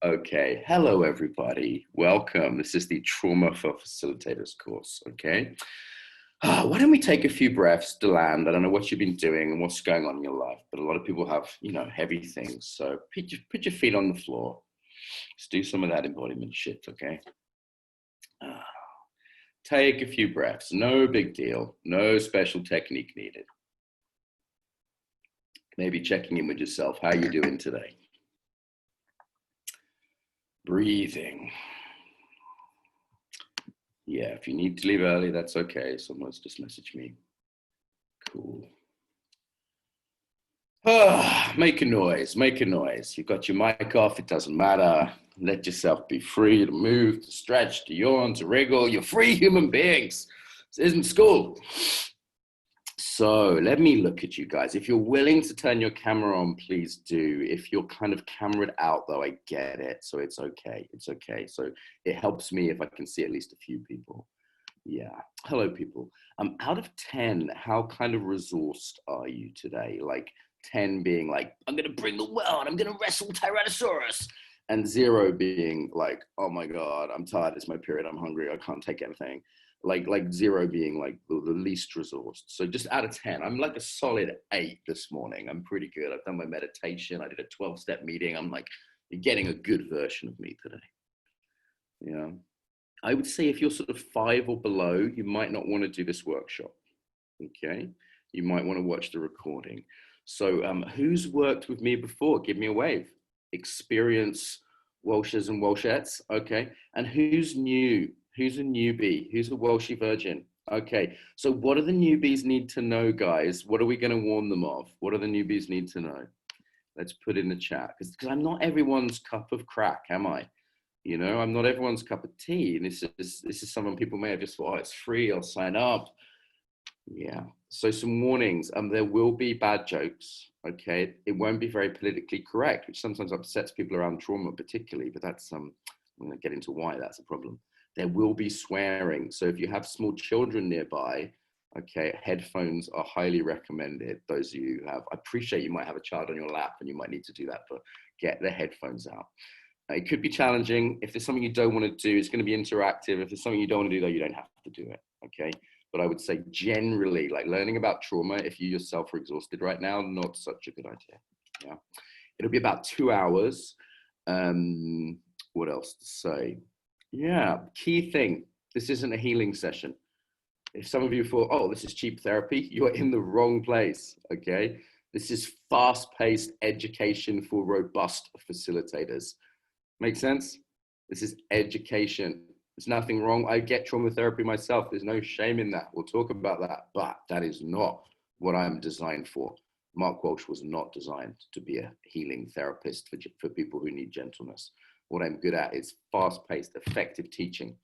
Okay, hello everybody. Welcome. This is the Trauma for Facilitators course, okay? Why don't we take a few breaths to land? I don't know what you've been doing and what's going on in your life, but a lot of people have, heavy things. So put your feet on the floor. Let's do some of that embodiment shit, okay? Take a few breaths. No big deal. No special technique needed. Maybe checking in with yourself. How are you doing today? Breathing. Yeah, if you need to leave early, that's okay. Someone's just messaged me. Cool. Make a noise, make a noise. You've got your mic off, it doesn't matter. Let yourself be free to move, to stretch, to yawn, to wriggle. You're free human beings. This isn't school. So let me look at you guys. If you're willing to turn your camera on, please do. If you're kind of cameraed out though, I get it. So it's okay, it's okay. So it helps me if I can see at least a few people. Yeah, hello people. Out of 10, how kind of resourced are you today? Like 10 being like, I'm gonna bring the world, I'm gonna wrestle Tyrannosaurus. And 0 being like, oh my God, I'm tired, it's my period, I'm hungry, I can't take anything. Like 0 being like the least resourced. So just out of 10, I'm like a solid 8 this morning. I'm pretty good. I've done my meditation. I did a 12-step meeting. I'm like, you're getting a good version of me today. Yeah. I would say if you're sort of 5 or below, you might not want to do this workshop. Okay. You might want to watch the recording. So who's worked with me before? Give me a wave. Experience Welshers and Welshettes. Okay. And who's new? Who's a newbie? Who's a Welshie virgin? Okay, so what do the newbies need to know, guys? What are we going to warn them of? What do the newbies need to know? Let's put in the chat, because I'm not everyone's cup of crack, am I? You know, I'm not everyone's cup of tea. And this is someone people may have just thought, oh, it's free, I'll sign up. Yeah, so some warnings. There will be bad jokes, okay? It won't be very politically correct, which sometimes upsets people around trauma particularly, but that's, I'm going to get into why that's a problem. There will be swearing. So if you have small children nearby, okay, headphones are highly recommended. Those of you who have, I appreciate you might have a child on your lap and you might need to do that, but get the headphones out. It could be challenging. If there's something you don't want to do, it's going to be interactive. If there's something you don't want to do, though, you don't have to do it, okay? But I would say generally, like learning about trauma, if you yourself are exhausted right now, not such a good idea, yeah? It'll be about 2 hours. What else to say? Yeah, key thing, this isn't a healing session. If some of you thought, oh, this is cheap therapy, you're in the wrong place, okay? This is fast-paced education for robust facilitators. Make sense? This is education. There's nothing wrong. I get trauma therapy myself. There's no shame in that. We'll talk about that, but that is not what I'm designed for. Mark Walsh was not designed to be a healing therapist for people who need gentleness. What I'm good at is fast-paced, effective teaching.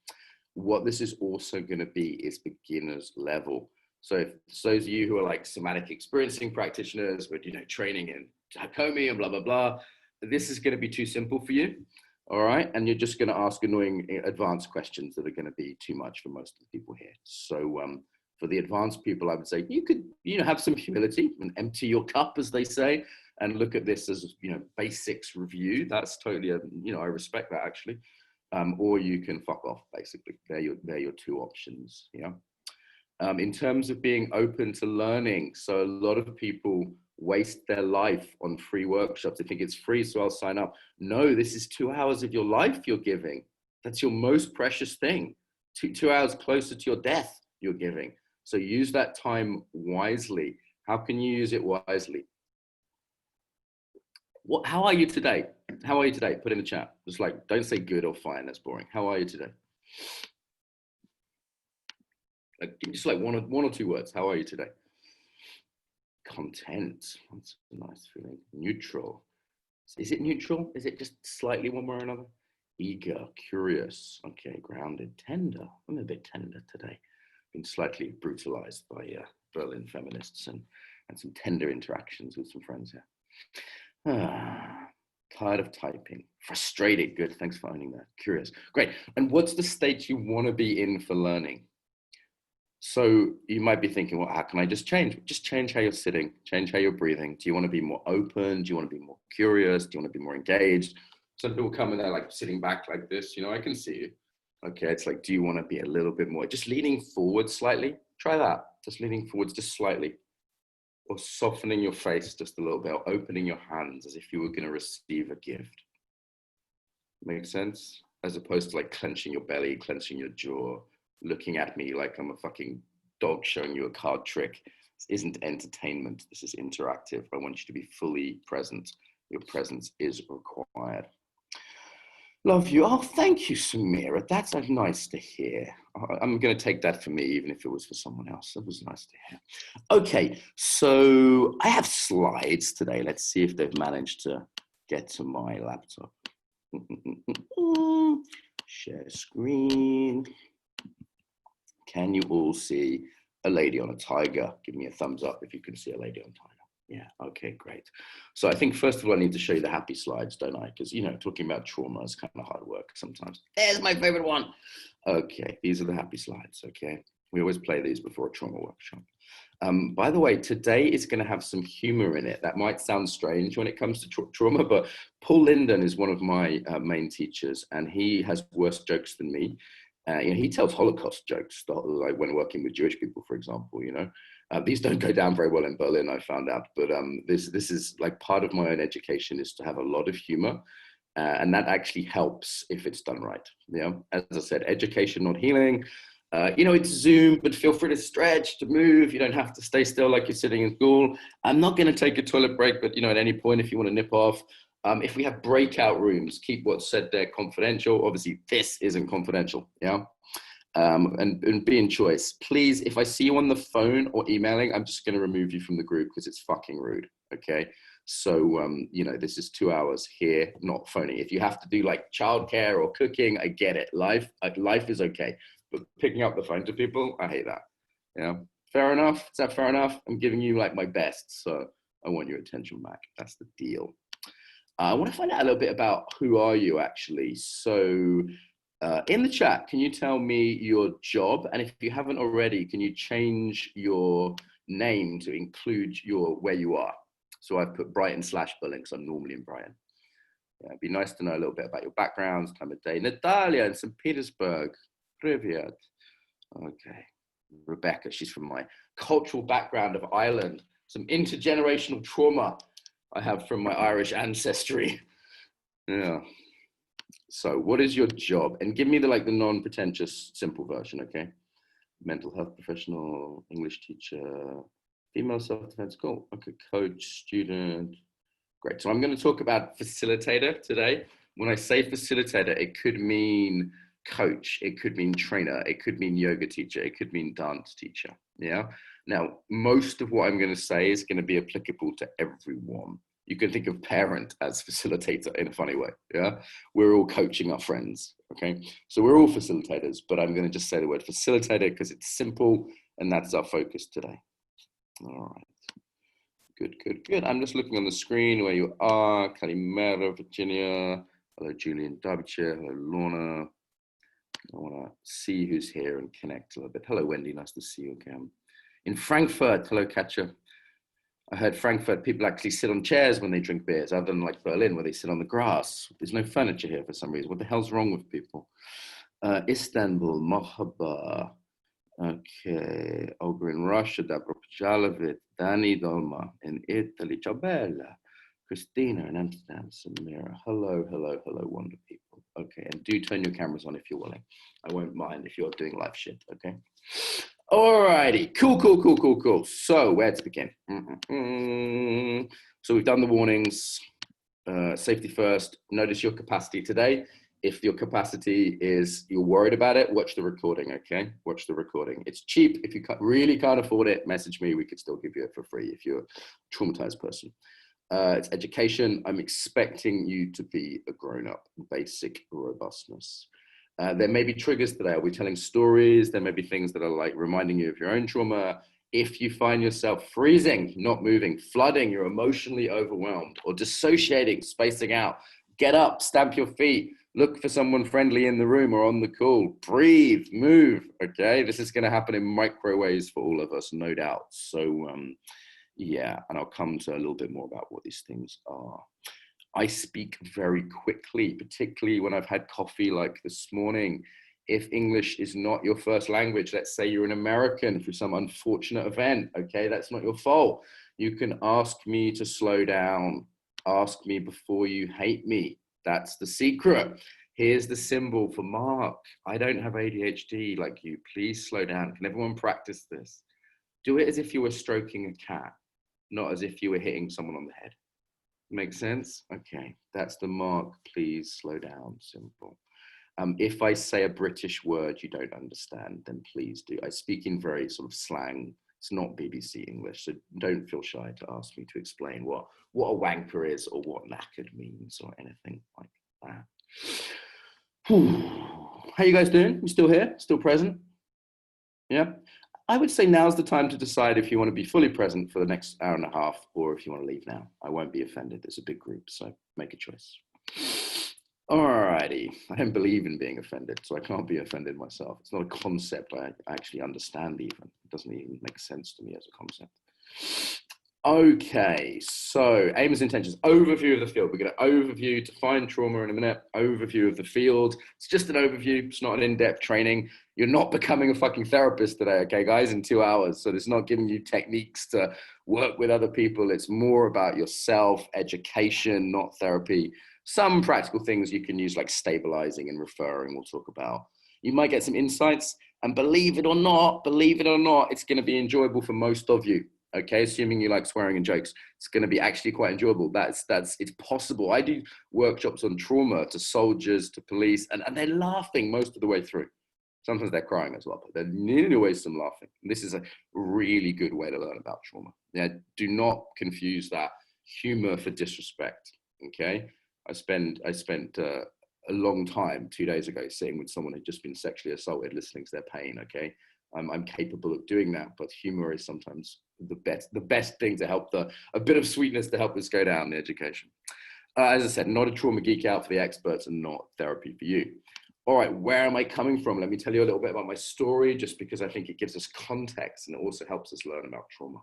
What this is also going to be is beginner's level. So if those of you who are like somatic experiencing practitioners with, training in Hakomi and blah, blah, blah, this is going to be too simple for you. All right. And you're just going to ask annoying advanced questions that are going to be too much for most of the people here. So for the advanced people, I would say you could, have some humility and empty your cup, as they say, and look at this as, basics review. That's totally, I respect that actually. Or you can fuck off, basically. They're your 2 options, in terms of being open to learning. So a lot of people waste their life on free workshops. They think it's free, so I'll sign up. No, this is 2 hours of your life you're giving. That's your most precious thing. 2 hours closer to your death you're giving. So use that time wisely. How can you use it wisely? How are you today? How are you today? Put in the chat. Just like, don't say good or fine, that's boring. How are you today? Like, just like one or 2 words. How are you today? Content. That's a nice feeling. Neutral. Is it neutral? Is it just slightly one way or another? Eager, curious. Okay, grounded, tender. I'm a bit tender today. Been slightly brutalized by Berlin feminists and some tender interactions with some friends here. Tired of typing. Frustrated. Good. Thanks for owning that. Curious. Great. And what's the state you want to be in for learning? So you might be thinking, well, how can I just change? Just change how you're sitting, change how you're breathing. Do you want to be more open? Do you want to be more curious? Do you want to be more engaged? Some people come in there like sitting back like this, I can see you. Okay, it's like, do you want to be a little bit more, just leaning forward slightly? Try that, just leaning forwards just slightly. Or softening your face just a little bit, or opening your hands as if you were going to receive a gift. Make sense? As opposed to like clenching your belly, clenching your jaw, looking at me like I'm a fucking dog showing you a card trick. This isn't entertainment. This is interactive. I want you to be fully present. Your presence is required. Love you. Oh, thank you, Samira. That's nice to hear. I'm going to take that for me, even if it was for someone else. That was nice to hear. Okay, so I have slides today. Let's see if they've managed to get to my laptop. Share screen. Can you all see a lady on a tiger? Give me a thumbs up if you can see a lady on a tiger. Yeah, okay, great. So I think first of all, I need to show you the happy slides, don't I? Because, talking about trauma is kind of hard work sometimes. There's my favorite one. Okay, these are the happy slides, okay? We always play these before a trauma workshop. By the way, today is going to have some humor in it. That might sound strange when it comes to trauma, but Paul Linden is one of my main teachers, and he has worse jokes than me. He tells Holocaust jokes, like when working with Jewish people, for example, These don't go down very well in Berlin, I found out, but this is like part of my own education is to have a lot of humor, and that actually helps if it's done right. As I said, education, not healing. It's Zoom, but feel free to stretch, to move. You don't have to stay still like you're sitting in school. I'm not going to take a toilet break, but at any point, if you want to nip off, if we have breakout rooms, keep what's said there confidential. Obviously, this isn't confidential, and be in choice. Please, if I see you on the phone or emailing, I'm just going to remove you from the group because it's fucking rude, okay? So, this is 2 hours here, not phoning. If you have to do like childcare or cooking, I get it. Life is okay. But picking up the phone to people, I hate that. Fair enough? Is that fair enough? I'm giving you like my best, so I want your attention back. That's the deal. I want to find out a little bit about who are you actually. So in the chat, can you tell me your job? And if you haven't already, can you change your name to include where you are? So I've put Brighton/Berlin because I'm normally in Brighton. It'd be nice to know a little bit about your backgrounds, time of day. Natalia in St. Petersburg. Privyet. Okay. Rebecca, she's from my cultural background of Ireland. Some intergenerational trauma I have from my Irish ancestry. Yeah. So what is your job? And give me the non-pretentious, simple version, okay? Mental health professional, English teacher, female self-defense, cool. Okay, coach, student. Great. So I'm going to talk about facilitator today. When I say facilitator, it could mean coach, it could mean trainer, it could mean yoga teacher, it could mean dance teacher. Now, most of what I'm going to say is going to be applicable to everyone. You can think of parent as facilitator in a funny way. We're all coaching our friends. Okay, so we're all facilitators, but I'm going to just say the word facilitator because it's simple, and that's our focus today. All right. Good. I'm just looking on the screen where you are. Kalimera, Virginia. Hello, Julian Derbyshire. Hello, Lorna. I want to see who's here and connect a little bit. Hello, Wendy. Nice to see you again. In Frankfurt, hello, Katja. I heard Frankfurt, people actually sit on chairs when they drink beers, other than like Berlin, where they sit on the grass. There's no furniture here for some reason. What the hell's wrong with people? Istanbul, Marhaba. Okay, over in Russia, Dabro Pajalovic, Danny Dolma. In Italy, ciao bella. Christina in Amsterdam, Samira. Hello, wonder people. Okay, and do turn your cameras on if you're willing. I won't mind if you're doing live shit, okay? Alrighty, cool. So, where to begin? So we've done the warnings, safety first. Notice your capacity today. If your capacity is, you're worried about it, watch the recording, okay? Watch the recording. It's cheap. If you really can't afford it, message me. We could still give you it for free if you're a traumatized person. It's education. I'm expecting you to be a grown-up, basic robustness. There may be triggers today. Are we telling stories? There may be things that are like reminding you of your own trauma. If you find yourself freezing, not moving, flooding, you're emotionally overwhelmed, or dissociating, spacing out, get up, stamp your feet, Look for someone friendly in the room or on the call. Breathe, move, okay? This is going to happen in micro ways for all of us, no doubt. So, yeah, and I'll come to a little bit more about what these things are. I speak very quickly, particularly when I've had coffee like this morning. If English is not your first language, let's say you're an American for some unfortunate event, okay, that's not your fault. You can ask me to slow down. Ask me before you hate me. That's the secret. Here's the symbol for Mark. I don't have ADHD like you. Please slow down. Can everyone practice this? Do it as if you were stroking a cat, not as if you were hitting someone on the head. Make sense? Okay, that's the Mark, please slow down symbol. If I say a British word you don't understand, then please do. I speak in very sort of slang. It's not BBC English, so don't feel shy to ask me to explain what a wanker is or what knackered means or anything like that. How you guys doing? You still here? Still present? Yeah? I would say now's the time to decide if you want to be fully present for the next hour and a half or if you want to leave now. I won't be offended. It's a big group, so make a choice. Alrighty. I don't believe in being offended, so I can't be offended myself. It's not a concept I actually understand even. It doesn't even make sense to me as a concept. Okay, so aim as intentions, overview of the field. We're going to overview, define trauma in a minute, overview of the field. It's just an overview. It's not an in-depth training. You're not becoming a fucking therapist today, okay, guys, in 2 hours. So it's not giving you techniques to work with other people. It's more about yourself, education, not therapy. Some practical things you can use like stabilizing and referring we'll talk about. You might get some insights, and believe it or not, it's going to be enjoyable for most of you. Okay, assuming you like swearing and jokes, it's going to be actually quite enjoyable. It's possible. I do workshops on trauma to soldiers, to police, and they're laughing most of the way through. Sometimes they're crying as well, but they're nearly always some laughing. And this is a really good way to learn about trauma. Yeah, do not confuse that humor for disrespect. Okay, I spent a long time 2 days ago sitting with someone who'd just been sexually assaulted, listening to their pain. Okay. I'm capable of doing that, but humor is sometimes the best thing to help a bit of sweetness to help us go down the education. As I said, not a trauma geek out for the experts and not therapy for you. All right, where am I coming from? Let me tell you a little bit about my story, just because I think it gives us context and it also helps us learn about trauma.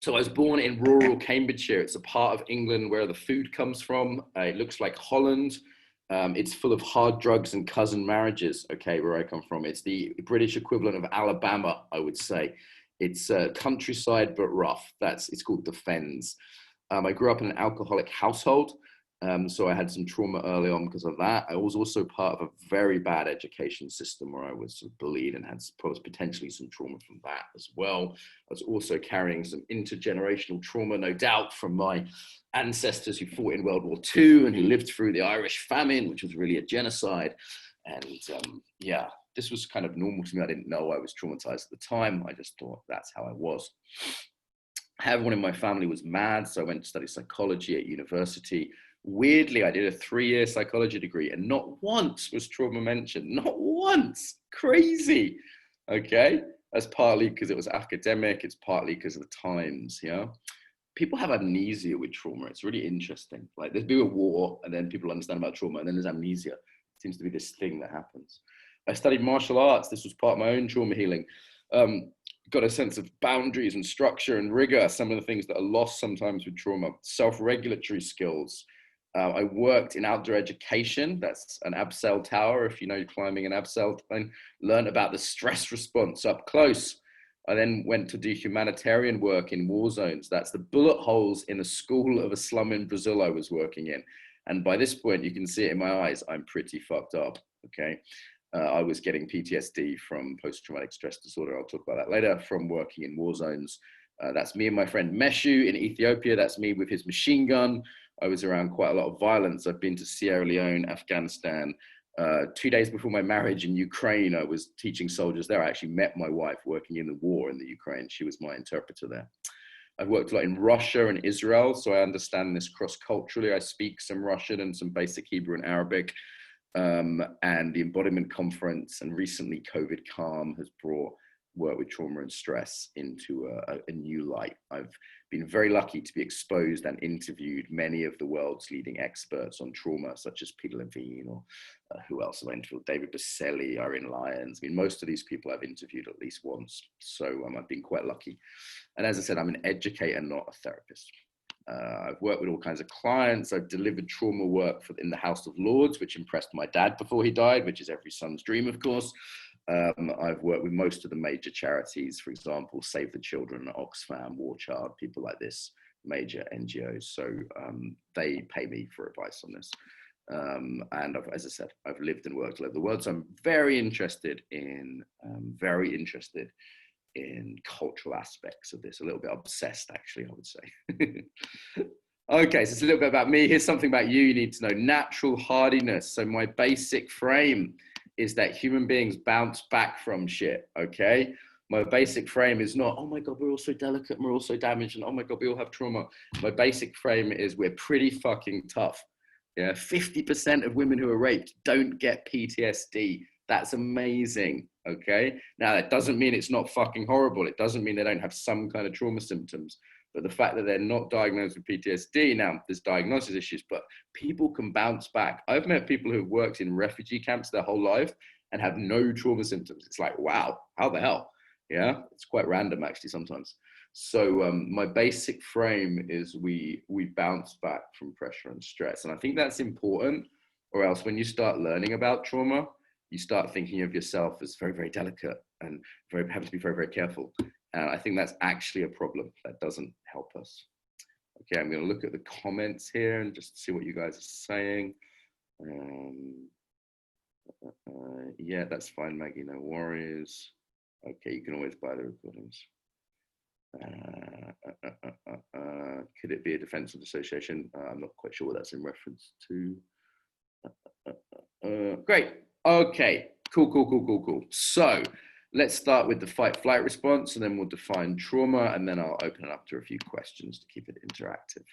So I was born in rural Cambridgeshire. It's a part of England where the food comes from. It looks like Holland. It's full of hard drugs and cousin marriages, okay, where I come from. It's the British equivalent of Alabama, I would say. It's countryside, but rough. It's called the Fens. I grew up in an alcoholic household, so I had some trauma early on because of that. I was also part of a very bad education system where I was sort of bullied and had potentially some trauma from that as well. I was also carrying some intergenerational trauma, no doubt, from my ancestors who fought in World War II and who lived through the Irish famine, which was really a genocide. And yeah, this was kind of normal to me. I didn't know I was traumatized at the time. I just thought that's how I was. Everyone in my family was mad, so I went to study psychology at university. Weirdly, I did a 3-year psychology degree and not once was trauma mentioned. Not once. Crazy. Okay. That's partly because it was academic. It's partly because of the times, yeah. People have amnesia with trauma. It's really interesting. Like there's been a war and then people understand about trauma and then there's amnesia. It seems to be this thing that happens. I studied martial arts. This was part of my own trauma healing. Got a sense of boundaries and structure and rigor. Some of the things that are lost sometimes with trauma. Self-regulatory skills. I worked in outdoor education. That's an abseil tower. If you know climbing an abseil, and learned about the stress response up close. I then went to do humanitarian work in war zones. That's the bullet holes in a school of a slum in Brazil I was working in. And by this point, you can see it in my eyes, I'm pretty fucked up, okay? I was getting PTSD from post-traumatic stress disorder. I'll talk about that later, from working in war zones. That's me and my friend Meshu in Ethiopia. That's me with his machine gun. I was around quite a lot of violence. I've been to Sierra Leone, Afghanistan. 2 days before my marriage in Ukraine, I was teaching soldiers there. I actually met my wife working in the war in the Ukraine. She was my interpreter there. I've worked a lot in Russia and Israel, so I understand this cross-culturally. I speak some Russian and some basic Hebrew and Arabic. And the Embodiment Conference and recently COVID Calm has brought work with trauma and stress into a new light. I've been very lucky to be exposed and interviewed many of the world's leading experts on trauma, such as Peter Levine, or who else have I interviewed? David Baselli, Irene Lyons. I mean, most of these people I've interviewed at least once. So I've been quite lucky. And as I said, I'm an educator, not a therapist. I've worked with all kinds of clients. I've delivered trauma work in the House of Lords, which impressed my dad before he died, which is every son's dream, of course. I've worked with most of the major charities, for example, Save the Children, Oxfam, Warchild, people like this, major NGOs. So they pay me for advice on this. And as I said, I've lived and worked all over the world. So I'm very interested in cultural aspects of this, a little bit obsessed, actually, I would say. Okay, so it's a little bit about me. Here's something about you need to know. Natural hardiness. So my basic frame is that human beings bounce back from shit, okay? My basic frame is not, oh my God, we're all so delicate and we're all so damaged, and oh my God, we all have trauma. My basic frame is we're pretty fucking tough. Yeah, 50% of women who are raped don't get PTSD. That's amazing, okay? Now, that doesn't mean it's not fucking horrible. It doesn't mean they don't have some kind of trauma symptoms. But the fact that they're not diagnosed with PTSD, now there's diagnosis issues, but people can bounce back. I've met people who've worked in refugee camps their whole life and have no trauma symptoms. It's like, wow, how the hell? Yeah, it's quite random actually sometimes. So my basic frame is we bounce back from pressure and stress. And I think that's important, or else when you start learning about trauma, you start thinking of yourself as very, very delicate and having to be very, very careful. And I think that's actually a problem. That doesn't help us. Okay, I'm going to look at the comments here and just see what you guys are saying. Yeah, that's fine, Maggie, no worries. Okay, you can always buy the recordings. Could it be a defensive association? I'm not quite sure what that's in reference to. Great. Okay, cool. So let's start with the fight-flight response, and then we'll define trauma, and then I'll open it up to a few questions to keep it interactive.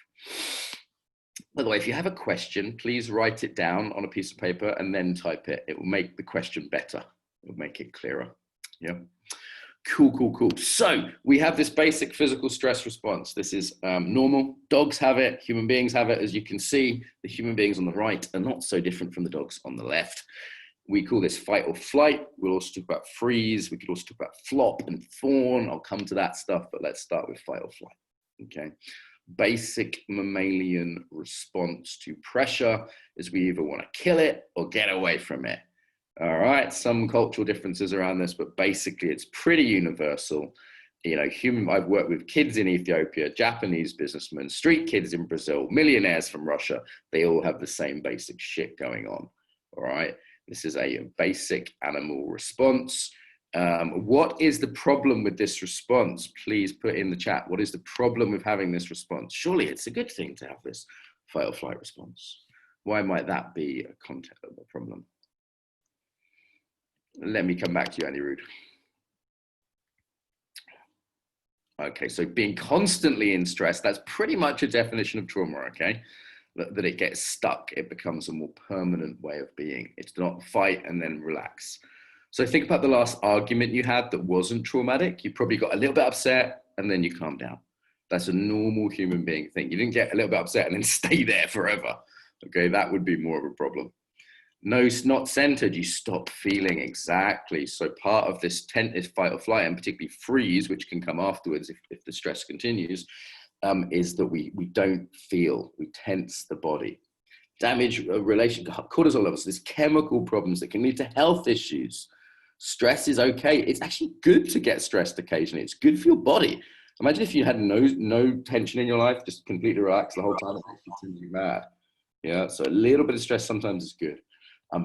By the way, if you have a question, please write it down on a piece of paper and then type it. It will make the question better. It will make it clearer. Yeah. Cool. So we have this basic physical stress response. This is normal. Dogs have it. Human beings have it. As you can see, the human beings on the right are not so different from the dogs on the left. We call this fight or flight. We'll also talk about freeze. We could also talk about flop and fawn. I'll come to that stuff, but let's start with fight or flight. Okay. Basic mammalian response to pressure is we either want to kill it or get away from it. All right, some cultural differences around this, but basically it's pretty universal. You know, I've worked with kids in Ethiopia, Japanese businessmen, street kids in Brazil, millionaires from Russia. They all have the same basic shit going on. All right, this is a basic animal response. What is the problem with this response? Please put in the chat. What is the problem with having this response? Surely it's a good thing to have this fight or flight response. Why might that be a content of the problem? Let me come back to you, Andy Rood. Okay, so being constantly in stress, that's pretty much a definition of trauma, okay? That it gets stuck, it becomes a more permanent way of being. It's not fight and then relax. So think about the last argument you had that wasn't traumatic. You probably got a little bit upset and then you calm down. That's a normal human being thing. You didn't get a little bit upset and then stay there forever. Okay, that would be more of a problem. No, it's not centered. You stop feeling exactly. So part of this is fight or flight, and particularly freeze, which can come afterwards if the stress continues, is that we don't feel, we tense the body. Damage relation, cortisol levels, there's chemical problems that can lead to health issues. Stress is okay. It's actually good to get stressed occasionally. It's good for your body. Imagine if you had no tension in your life, just completely relaxed the whole time. It actually turns you mad. Yeah, so a little bit of stress sometimes is good.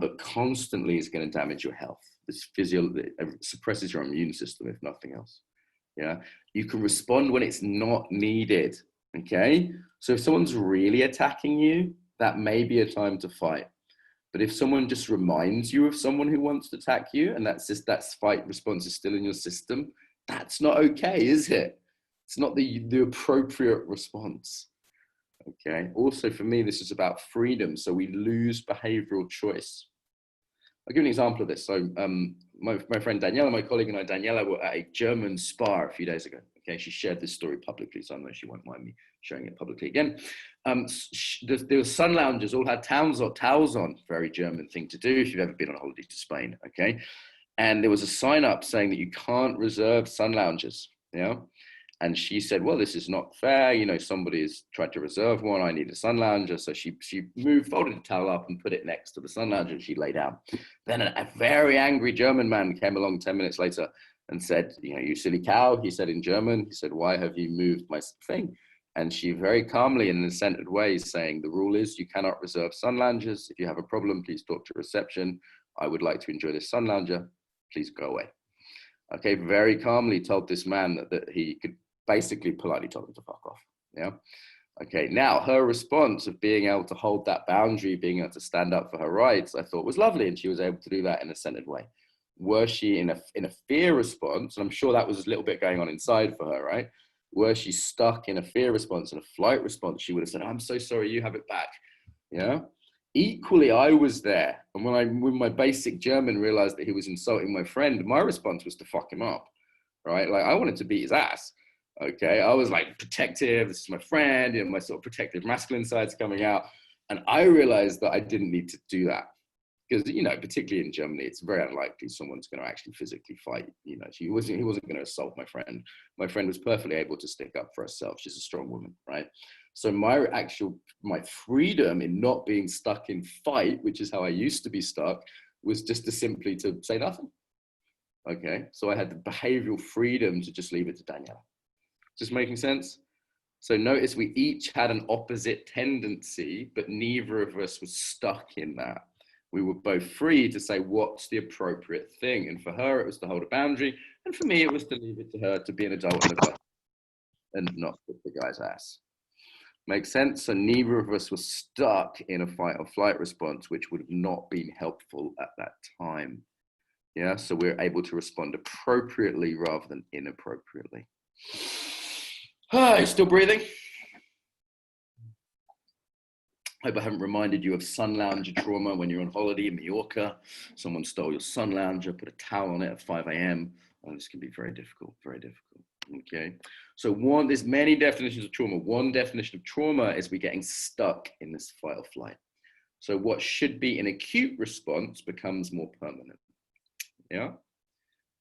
But constantly is going to damage your health. This it suppresses your immune system, if nothing else. Yeah, you can respond when it's not needed. Okay, so if someone's really attacking you, that may be a time to fight. But if someone just reminds you of someone who wants to attack you, and that fight response is still in your system, that's not okay, is it? It's not the appropriate response. Okay. Also, for me, this is about freedom. So we lose behavioral choice. I'll give you an example of this. So my friend Daniela, my colleague and I, Daniela, were at a German spa a few days ago. Okay, she shared this story publicly, so I know she won't mind me sharing it publicly again. There were sun loungers, all had towels on, very German thing to do if you've ever been on a holiday to Spain, okay? And there was a sign up saying that you can't reserve sun loungers, you know? And she said, well, this is not fair. You know, somebody's tried to reserve one. I need a sun lounger. So she folded the towel up and put it next to the sun lounger and she lay down. Then a very angry German man came along 10 minutes later and said, you know, you silly cow, he said in German, he said, why have you moved my thing? And she very calmly in an assented way saying, the rule is you cannot reserve sun loungers. If you have a problem, please talk to reception. I would like to enjoy this sun lounger. Please go away. Okay, very calmly told this man that he could basically politely told him to fuck off. Yeah. Okay. Now her response of being able to hold that boundary, being able to stand up for her rights, I thought was lovely, and she was able to do that in a centered way. Was she in a fear response? And I'm sure that was a little bit going on inside for her, right? Were she stuck in a fear response and a flight response? She would have said, "I'm so sorry, you have it back." Yeah. Equally, I was there, and when my basic German realized that he was insulting my friend, my response was to fuck him up, right? Like I wanted to beat his ass. Okay, I was like protective. This is my friend, and my sort of protective masculine side's coming out. And I realized that I didn't need to do that because, you know, particularly in Germany, it's very unlikely someone's going to actually physically fight. You know, he wasn't going to assault my friend. My friend was perfectly able to stick up for herself. She's a strong woman, right? So my freedom in not being stuck in fight, which is how I used to be stuck, was just to simply to say nothing. Okay, so I had the behavioral freedom to just leave it to Daniela. Just making sense? So notice we each had an opposite tendency, but neither of us was stuck in that. We were both free to say, what's the appropriate thing? And for her, it was to hold a boundary. And for me, it was to leave it to her to be an adult and not whip the guy's ass. Makes sense? So neither of us was stuck in a fight or flight response, which would have not been helpful at that time. Yeah, so we're able to respond appropriately rather than inappropriately. Hi, still breathing? Hope I haven't reminded you of sun lounger trauma when you're on holiday in Mallorca. Someone stole your sun lounger, put a towel on it at 5 a.m. Oh, this can be very difficult, very difficult. Okay, so there's many definitions of trauma. One definition of trauma is we getting stuck in this fight or flight. So what should be an acute response becomes more permanent. Yeah.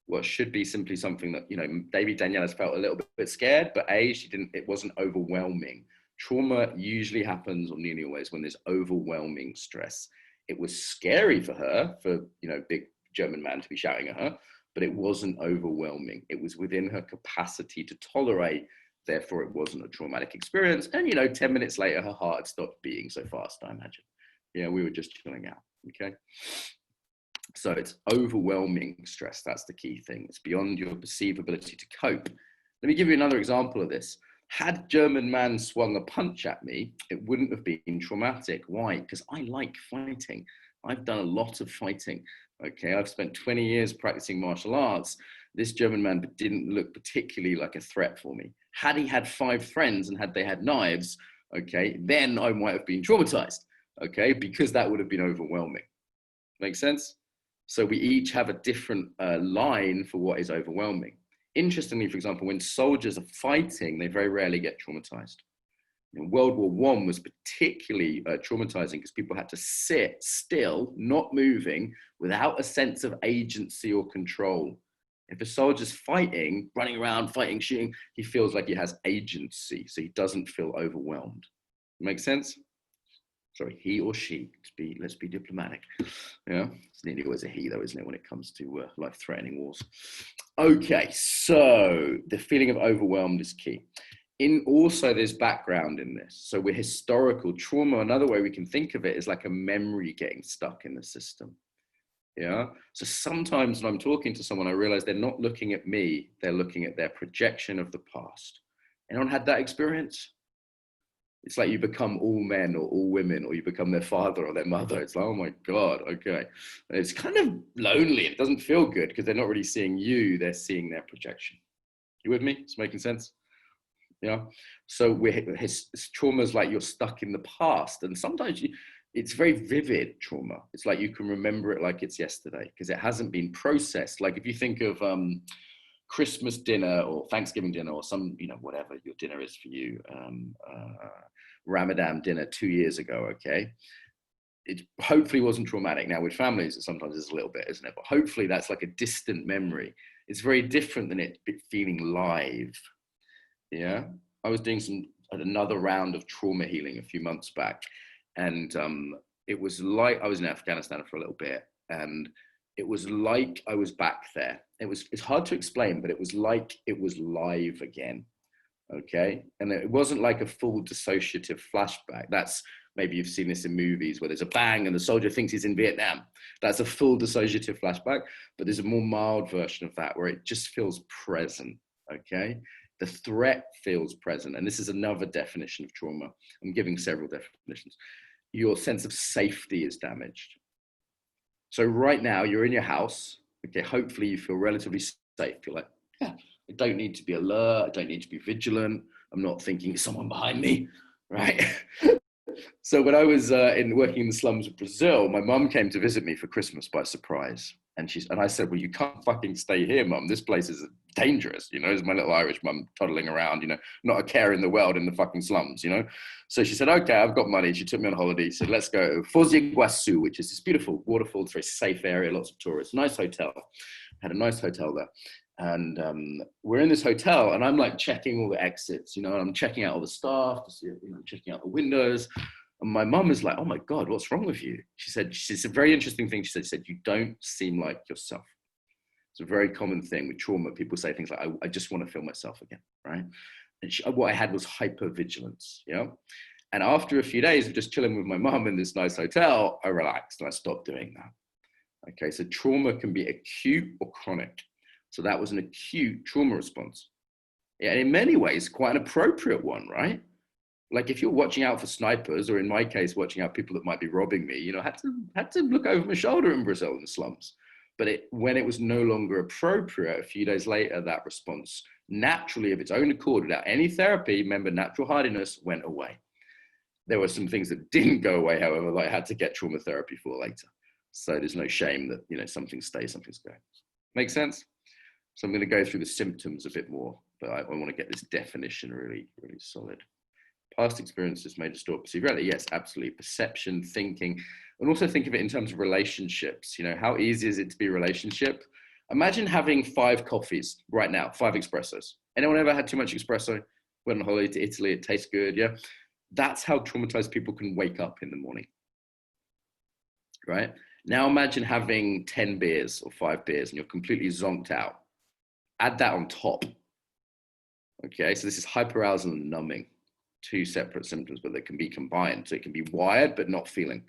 What should be simply something that, you know, maybe Daniela's felt a little bit scared, but it wasn't overwhelming. Trauma usually happens, or nearly always, when there's overwhelming stress. It was scary for her, for, you know, big German man to be shouting at her, but it wasn't overwhelming. It was within her capacity to tolerate, therefore it wasn't a traumatic experience. And, you know, 10 minutes later, her heart had stopped beating so fast, I imagine. Yeah, we were just chilling out, okay? So it's overwhelming stress. That's the key thing. It's beyond your perceived ability to cope. Let me give you another example of this. Had German man swung a punch at me, it wouldn't have been traumatic. Why? Because I like fighting. I've done a lot of fighting. Okay, I've spent 20 years practicing martial arts. This German man didn't look particularly like a threat for me. Had he had 5 friends and had they had knives, okay, then I might have been traumatized, okay, because that would have been overwhelming. Make sense? So we each have a different line for what is overwhelming. Interestingly, for example, when soldiers are fighting, they very rarely get traumatized. In World War I was particularly traumatizing because people had to sit still, not moving, without a sense of agency or control. If a soldier's fighting, running around, fighting, shooting, he feels like he has agency, so he doesn't feel overwhelmed. Make sense? Sorry, he or she, let's be diplomatic. Yeah, it's nearly always a he though, isn't it, when it comes to life-threatening wars. Okay, so the feeling of overwhelmed is key. Also, there's background in this. So we're historical trauma. Another way we can think of it is like a memory getting stuck in the system. Yeah, so sometimes when I'm talking to someone, I realize they're not looking at me, they're looking at their projection of the past. Anyone had that experience? It's like you become all men or all women, or you become their father or their mother. It's like, oh my God, okay. And it's kind of lonely. It doesn't feel good because they're not really seeing you, they're seeing their projection. You with me? It's making sense? Yeah. So trauma's like you're stuck in the past. And sometimes it's very vivid trauma. It's like you can remember it like it's yesterday because it hasn't been processed. Like if you think of Christmas dinner or Thanksgiving dinner or some, you know, whatever your dinner is for you, Ramadan dinner 2 years ago, okay? It hopefully wasn't traumatic. Now with families, it sometimes is a little bit, isn't it? But hopefully that's like a distant memory. It's very different than it feeling live. Yeah. I was doing another round of trauma healing a few months back. And it was like, I was in Afghanistan for a little bit, and it was like I was back there. It's hard to explain, but it was like it was live again. Okay. And it wasn't like a full dissociative flashback. That's, maybe you've seen this in movies where there's a bang and the soldier thinks he's in Vietnam. That's a full dissociative flashback, but there's a more mild version of that where it just feels present. Okay. The threat feels present. And this is another definition of trauma. I'm giving several definitions. Your sense of safety is damaged. So right now you're in your house. Okay. Hopefully you feel relatively safe. You're like, yeah, I don't need to be alert. I don't need to be vigilant. I'm not thinking, is someone behind me? Right. So when I was working in the slums of Brazil, my mum came to visit me for Christmas by surprise. And I said, well, you can't fucking stay here, mum. This place is dangerous. You know, there's my little Irish mum toddling around, you know, not a care in the world in the fucking slums, you know. So she said, okay, I've got money. She took me on holiday. She said, let's go to Foz do Iguaçu, which is this beautiful waterfall. It's a very safe area, lots of tourists, nice hotel. Had a nice hotel there. And we're in this hotel and I'm like checking all the exits, you know, and I'm checking out all the staff, to see, you know, checking out the windows. And my mum is like, oh my God, what's wrong with you? She said, it's a very interesting thing. She said, you don't seem like yourself. It's a very common thing with trauma. People say things like, I just want to feel myself again, right? And what I had was hypervigilance, you know? And after a few days of just chilling with my mum in this nice hotel, I relaxed and I stopped doing that. Okay, so trauma can be acute or chronic. So that was an acute trauma response. Yeah, and in many ways, quite an appropriate one, right? Like if you're watching out for snipers, or in my case, watching out people that might be robbing me, you know, had to look over my shoulder in Brazil in the slums. But when it was no longer appropriate, a few days later, that response naturally of its own accord, without any therapy, remember, natural hardiness went away. There were some things that didn't go away, however, that I had to get trauma therapy for later. So there's no shame that, you know, something stays, something's going. Make sense? So I'm going to go through the symptoms a bit more, but I want to get this definition really, really solid. Past experiences may distort perceived reality. Yes, absolutely. Perception, thinking, and also think of it in terms of relationships. You know, how easy is it to be a relationship? Imagine having 5 coffees right now, 5 espressos. Anyone ever had too much espresso? Went on holiday to Italy, it tastes good, yeah? That's how traumatized people can wake up in the morning, right? Now imagine having 10 beers or 5 beers and you're completely zonked out. Add that on top. Okay, so this is hyperarousal and numbing. 2 separate symptoms, but they can be combined. So it can be wired, but not feeling.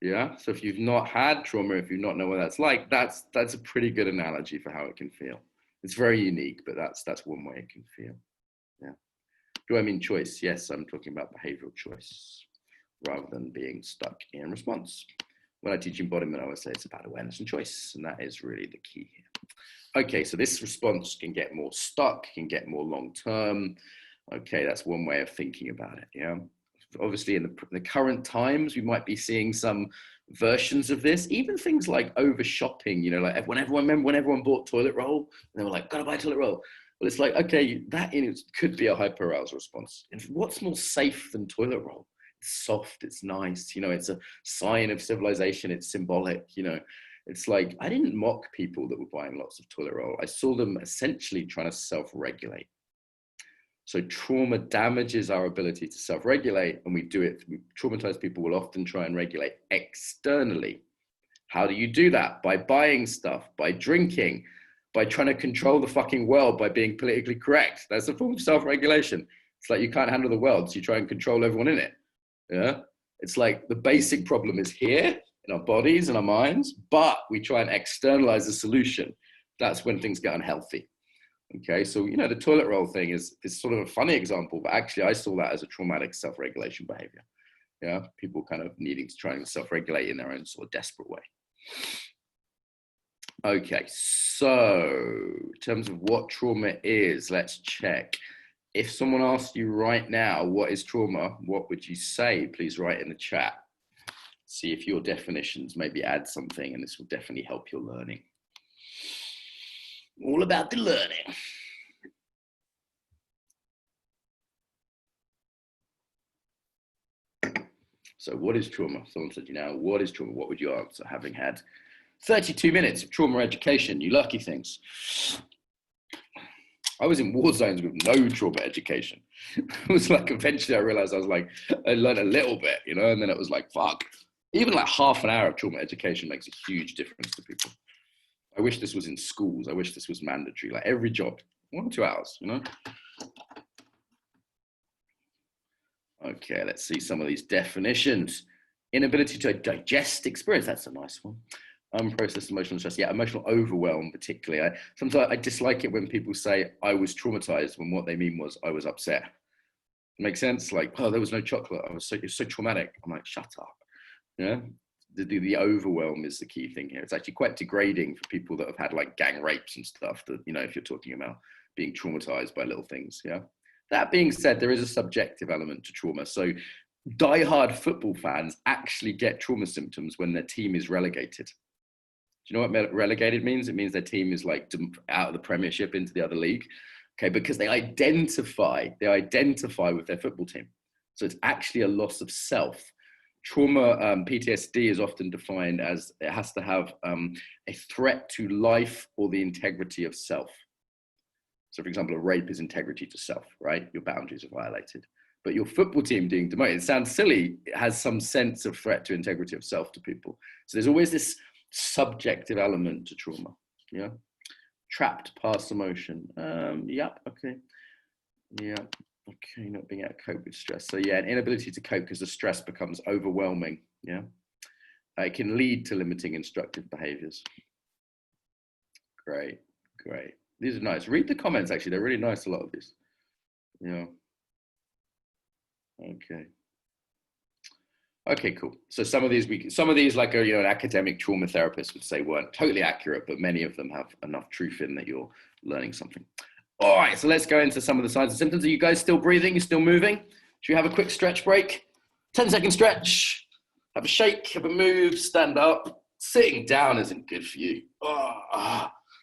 Yeah. So if you've not had trauma, if you not know what that's like, that's a pretty good analogy for how it can feel. It's very unique, but that's one way it can feel. Yeah. Do I mean choice? Yes, I'm talking about behavioral choice rather than being stuck in response. When I teach embodiment, I always say it's about awareness and choice, and that is really the key here. Okay, so this response can get more stuck, can get more long-term. Okay, that's one way of thinking about it, yeah? Obviously, in the current times, we might be seeing some versions of this, even things like over shopping, you know, like when everyone bought toilet roll, and they were like, gotta buy toilet roll. Well, it's like, okay, that in it could be a hyperarousal response. And what's more safe than toilet roll? It's soft, it's nice, you know, it's a sign of civilization, it's symbolic, you know. It's like, I didn't mock people that were buying lots of toilet roll. I saw them essentially trying to self-regulate. So trauma damages our ability to self-regulate, and we do it. Traumatized people will often try and regulate externally. How do you do that? By buying stuff, by drinking, by trying to control the fucking world, by being politically correct. That's a form of self-regulation. It's like you can't handle the world, so you try and control everyone in it. Yeah. It's like the basic problem is here in our bodies and our minds, but we try and externalize the solution. That's when things get unhealthy. Okay, so, you know, the toilet roll thing is sort of a funny example, but actually I saw that as a traumatic self-regulation behavior. Yeah, people kind of needing to try and self-regulate in their own sort of desperate way. Okay, so in terms of what trauma is, let's check. If someone asked you right now, what is trauma? What would you say? Please write in the chat. See if your definitions maybe add something, and this will definitely help your learning. All about the learning. So what is trauma? Someone said, what is trauma? What would you answer, having had 32 minutes of trauma education? You lucky things. I was in war zones with no trauma education. It was like, eventually I realized I learned a little bit, and then it was like, fuck. Even like half an hour of trauma education makes a huge difference to people. I wish this was in schools. I wish this was mandatory, like every job, 1 or 2 hours, Okay, let's see some of these definitions. Inability to digest experience. That's a nice one. Unprocessed emotional stress. Yeah, emotional overwhelm particularly. Sometimes I dislike it when people say I was traumatized when what they mean was I was upset. Makes sense? Like, oh, there was no chocolate. It was so traumatic. I'm like, shut up. Yeah. The overwhelm is the key thing here. It's actually quite degrading for people that have had like gang rapes and stuff, that, if you're talking about being traumatized by little things. Yeah. That being said, there is a subjective element to trauma. So diehard football fans actually get trauma symptoms when their team is relegated. Do you know what relegated means? It means their team is like out of the Premiership into the other league. Okay, because they identify with their football team. So it's actually a loss of self. Trauma, PTSD is often defined as it has to have a threat to life or the integrity of self. So for example, a rape is integrity to self, right? Your boundaries are violated. But your football team being demoted, it sounds silly, it has some sense of threat to integrity of self to people. So there's always this subjective element to trauma, yeah? Trapped past emotion, yep, okay. Yeah, okay, not being able to cope with stress. So yeah, an inability to cope because the stress becomes overwhelming, yeah? It can lead to limiting instructive behaviors. Great. These are nice. Read the comments, actually. They're really nice, a lot of these. Yeah. Okay, cool. So some of these, like an academic trauma therapist would say weren't totally accurate, but many of them have enough truth in that you're learning something. All right, so let's go into some of the signs and symptoms. Are you guys still breathing? You still moving? Should we have a quick stretch break? 10-second stretch. Have a shake, have a move, stand up. Sitting down isn't good for you.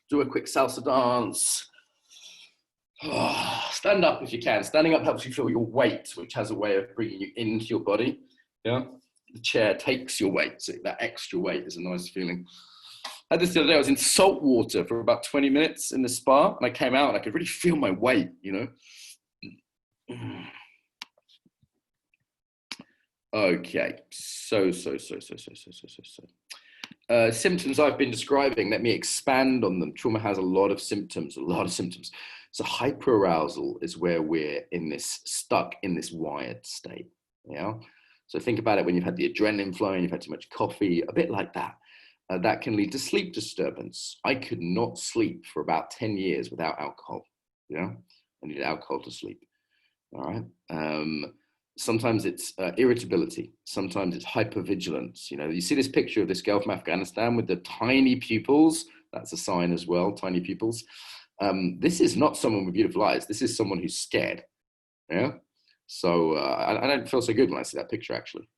Do a quick salsa dance. Stand up if you can. Standing up helps you feel your weight, which has a way of bringing you into your body. Yeah, the chair takes your weight, so that extra weight is a nice feeling. I had this the other day. I was in salt water for about 20 minutes in the spa, and I came out and I could really feel my weight, Okay, so symptoms I've been describing, let me expand on them. Trauma has a lot of symptoms. So hyperarousal is where we're stuck in this wired state, yeah? So think about it when you've had the adrenaline flowing, you've had too much coffee, a bit like that. That can lead to sleep disturbance. I could not sleep for about 10 years without alcohol, yeah? I needed alcohol to sleep, all right? Sometimes it's irritability. Sometimes it's hypervigilance. You see this picture of this girl from Afghanistan with the tiny pupils. That's a sign as well, tiny pupils. This is not someone with beautiful eyes. This is someone who's scared. Yeah. So I don't feel so good when I see that picture, actually.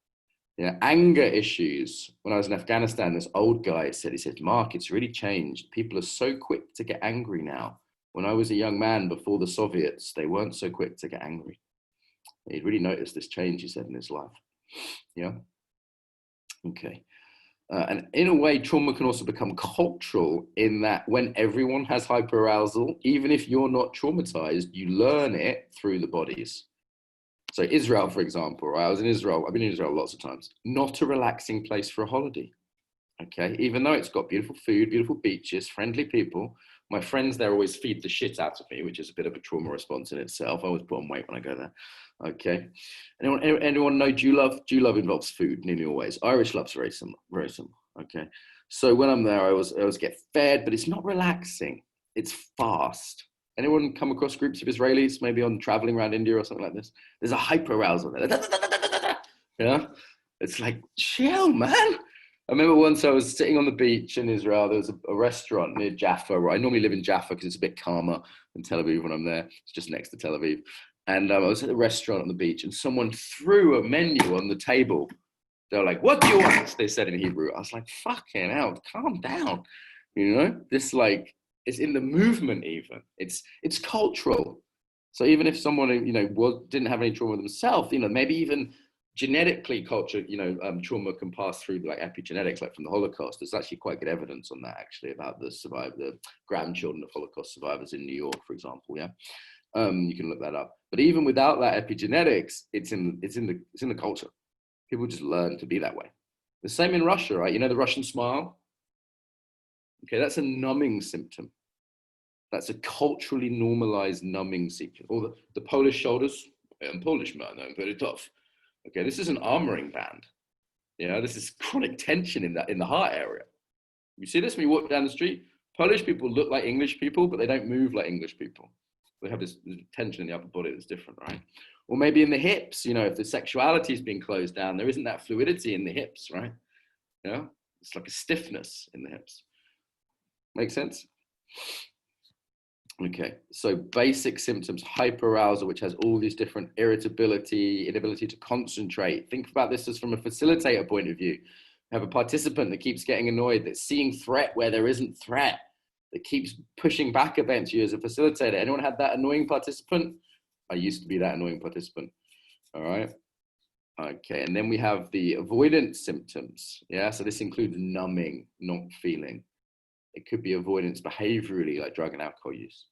Yeah. Anger issues. When I was in Afghanistan, this old guy said, Mark, it's really changed. People are so quick to get angry now. When I was a young man before the Soviets, they weren't so quick to get angry. He'd really noticed this change, he said, in his life. Yeah. Okay. And in a way, trauma can also become cultural in that when everyone has hyperarousal, even if you're not traumatized, you learn it through the bodies. So Israel, for example, right? I've been in Israel lots of times. Not a relaxing place for a holiday. Okay. Even though it's got beautiful food, beautiful beaches, friendly people, my friends there always feed the shit out of me, which is a bit of a trauma response in itself. I always put on weight when I go there. Okay. Anyone know Jew love? Jew love involves food nearly always. Irish love's very similar. Okay. So when I'm there, I always get fed, but it's not relaxing. It's fast. Anyone come across groups of Israelis, maybe on traveling around India or something like this? There's a hyperarousal there. Yeah. It's like, chill, man. I remember once I was sitting on the beach in Israel. There was a restaurant near Jaffa. Right? I normally live in Jaffa because it's a bit calmer than Tel Aviv when I'm there. It's just next to Tel Aviv. And I was at the restaurant on the beach and someone threw a menu on the table. They were like, what do you want? They said in Hebrew. I was like, fucking hell, calm down. You know, this like, it's in the movement even. It's cultural. So even if someone, you know, didn't have any trauma themselves, you know, maybe even genetically culture, you know, trauma can pass through like epigenetics, like from the Holocaust. There's actually quite good evidence on that actually about the grandchildren of Holocaust survivors in New York, for example. Yeah, you can look that up. But even without that epigenetics, it's in the culture. People just learn to be that way. The same in Russia, right? You know the Russian smile. Okay, that's a numbing symptom. That's a culturally normalized numbing symptom. Or the Polish shoulders. I'm Polish man, I'm very tough. Okay, this is an armoring band. You know, this is chronic tension in the heart area. You see this when you walk down the street? Polish people look like English people, but they don't move like English people. They have this tension in the upper body that's different, right? Or maybe in the hips, you know, if the sexuality is being closed down, there isn't that fluidity in the hips, right? You know, it's like a stiffness in the hips. Make sense? Okay, so basic symptoms, hyperarousal, which has all these different irritability, inability to concentrate. Think about this as from a facilitator point of view. You have a participant that keeps getting annoyed, that's seeing threat where there isn't threat, that keeps pushing back against you as a facilitator. Anyone had that annoying participant? I used to be that annoying participant. All right. Okay, and then we have the avoidance symptoms. Yeah, so this includes numbing, not feeling. It could be avoidance behaviorally, like drug and alcohol use.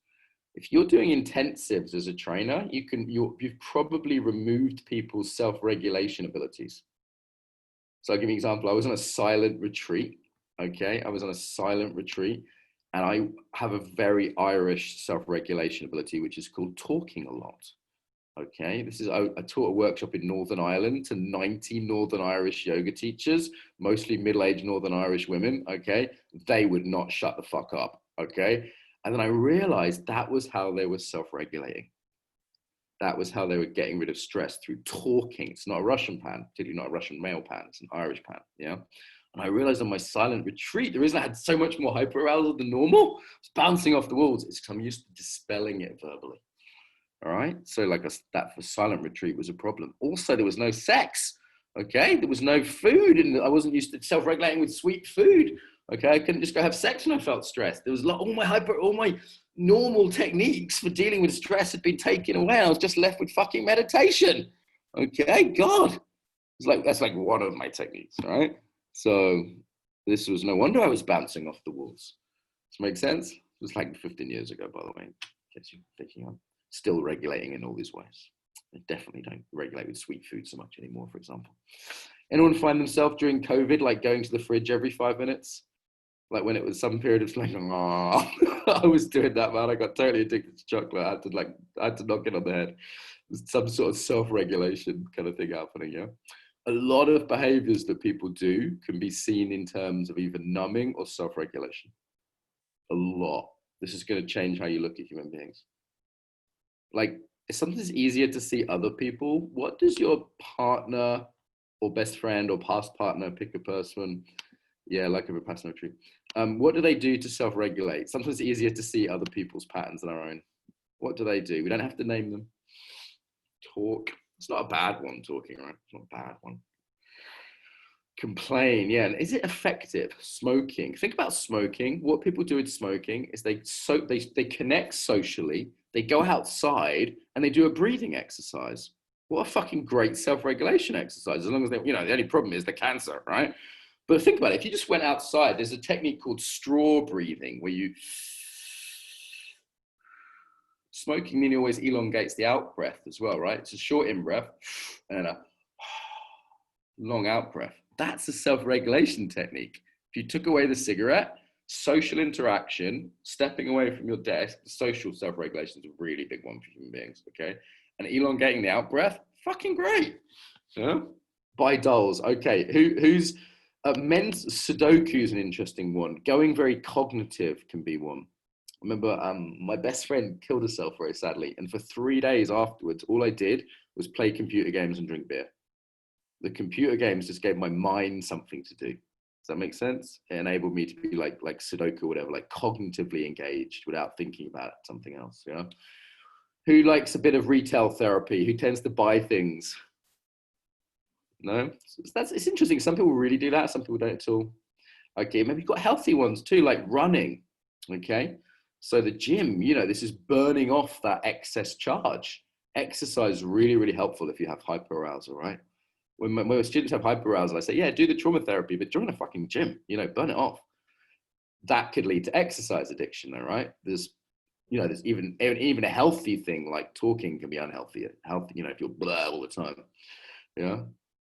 If you're doing intensives as a trainer, you've probably removed people's self-regulation abilities. So I'll give you an example. I was on a silent retreat. Okay, I was on a silent retreat, and I have a very Irish self-regulation ability, which is called talking a lot. Okay, I taught a workshop in Northern Ireland to 90 Northern Irish yoga teachers, mostly middle-aged Northern Irish women. Okay, they would not shut the fuck up. Okay, and then I realized that was how they were self-regulating. That was how they were getting rid of stress through talking. It's not a Russian pan, particularly not a Russian male pan. It's an Irish pan. Yeah. And I realized on my silent retreat, the reason I had so much more hyperarousal than normal was bouncing off the walls. It's because I'm used to dispelling it verbally. All right. So like that for silent retreat was a problem. Also, there was no sex. Okay. There was no food, and I wasn't used to self-regulating with sweet food. Okay. I couldn't just go have sex when I felt stressed. There was all my normal techniques for dealing with stress had been taken away. I was just left with fucking meditation. Okay. God. It's like, that's like one of my techniques. Right. So this was no wonder I was bouncing off the walls. Does that make sense? It was like 15 years ago, by the way, in case you're thinking I'm still regulating in all these ways. I definitely don't regulate with sweet food so much anymore, for example. Anyone find themselves during COVID, like going to the fridge every 5 minutes? Like when it was some period of like, oh, I was doing that, man. I got totally addicted to chocolate. I had to knock it on the head. Some sort of self-regulation kind of thing happening, yeah? A lot of behaviors that people do can be seen in terms of either numbing or self-regulation. A lot. This is going to change how you look at human beings. Like, it's sometimes easier to see other people. What does your partner or best friend or past partner, pick a person, yeah, like a past tree. What do they do to self-regulate? Sometimes it's easier to see other people's patterns than our own. What do they do? We don't have to name them. Talk. It's not a bad one, talking, right? It's not a bad one. Complain, yeah. And is it effective? Smoking. Think about smoking. What people do with smoking is they connect socially, they go outside, and they do a breathing exercise. What a fucking great self-regulation exercise, as long as they, you know, the only problem is the cancer, right? But think about it. If you just went outside, there's a technique called straw breathing, where you smoking nearly always elongates the out breath as well, right? It's a short in breath and a long out breath. That's a self-regulation technique. If you took away the cigarette, social interaction, stepping away from your desk, social self-regulation is a really big one for human beings, okay? And elongating the out breath, fucking great. Yeah? Buy dolls. Okay, who's men's Sudoku is an interesting one. Going very cognitive can be one. I remember my best friend killed herself very sadly, and for 3 days afterwards, all I did was play computer games and drink beer. The computer games just gave my mind something to do. Does that make sense? It enabled me to be like Sudoku or whatever, like cognitively engaged without thinking about something else, you know? Who likes a bit of retail therapy? Who tends to buy things? No, it's interesting. Some people really do that. Some people don't at all. Okay, maybe you've got healthy ones too, like running. Okay, so the gym, you know, this is burning off that excess charge. Exercise is really, really helpful if you have hyperarousal, right? When my students have hyperarousal, I say, yeah, do the trauma therapy, but join a fucking gym, you know, burn it off. That could lead to exercise addiction, though, right? There's even a healthy thing like talking can be unhealthy. Healthy, you know, if you're blah all the time. Yeah.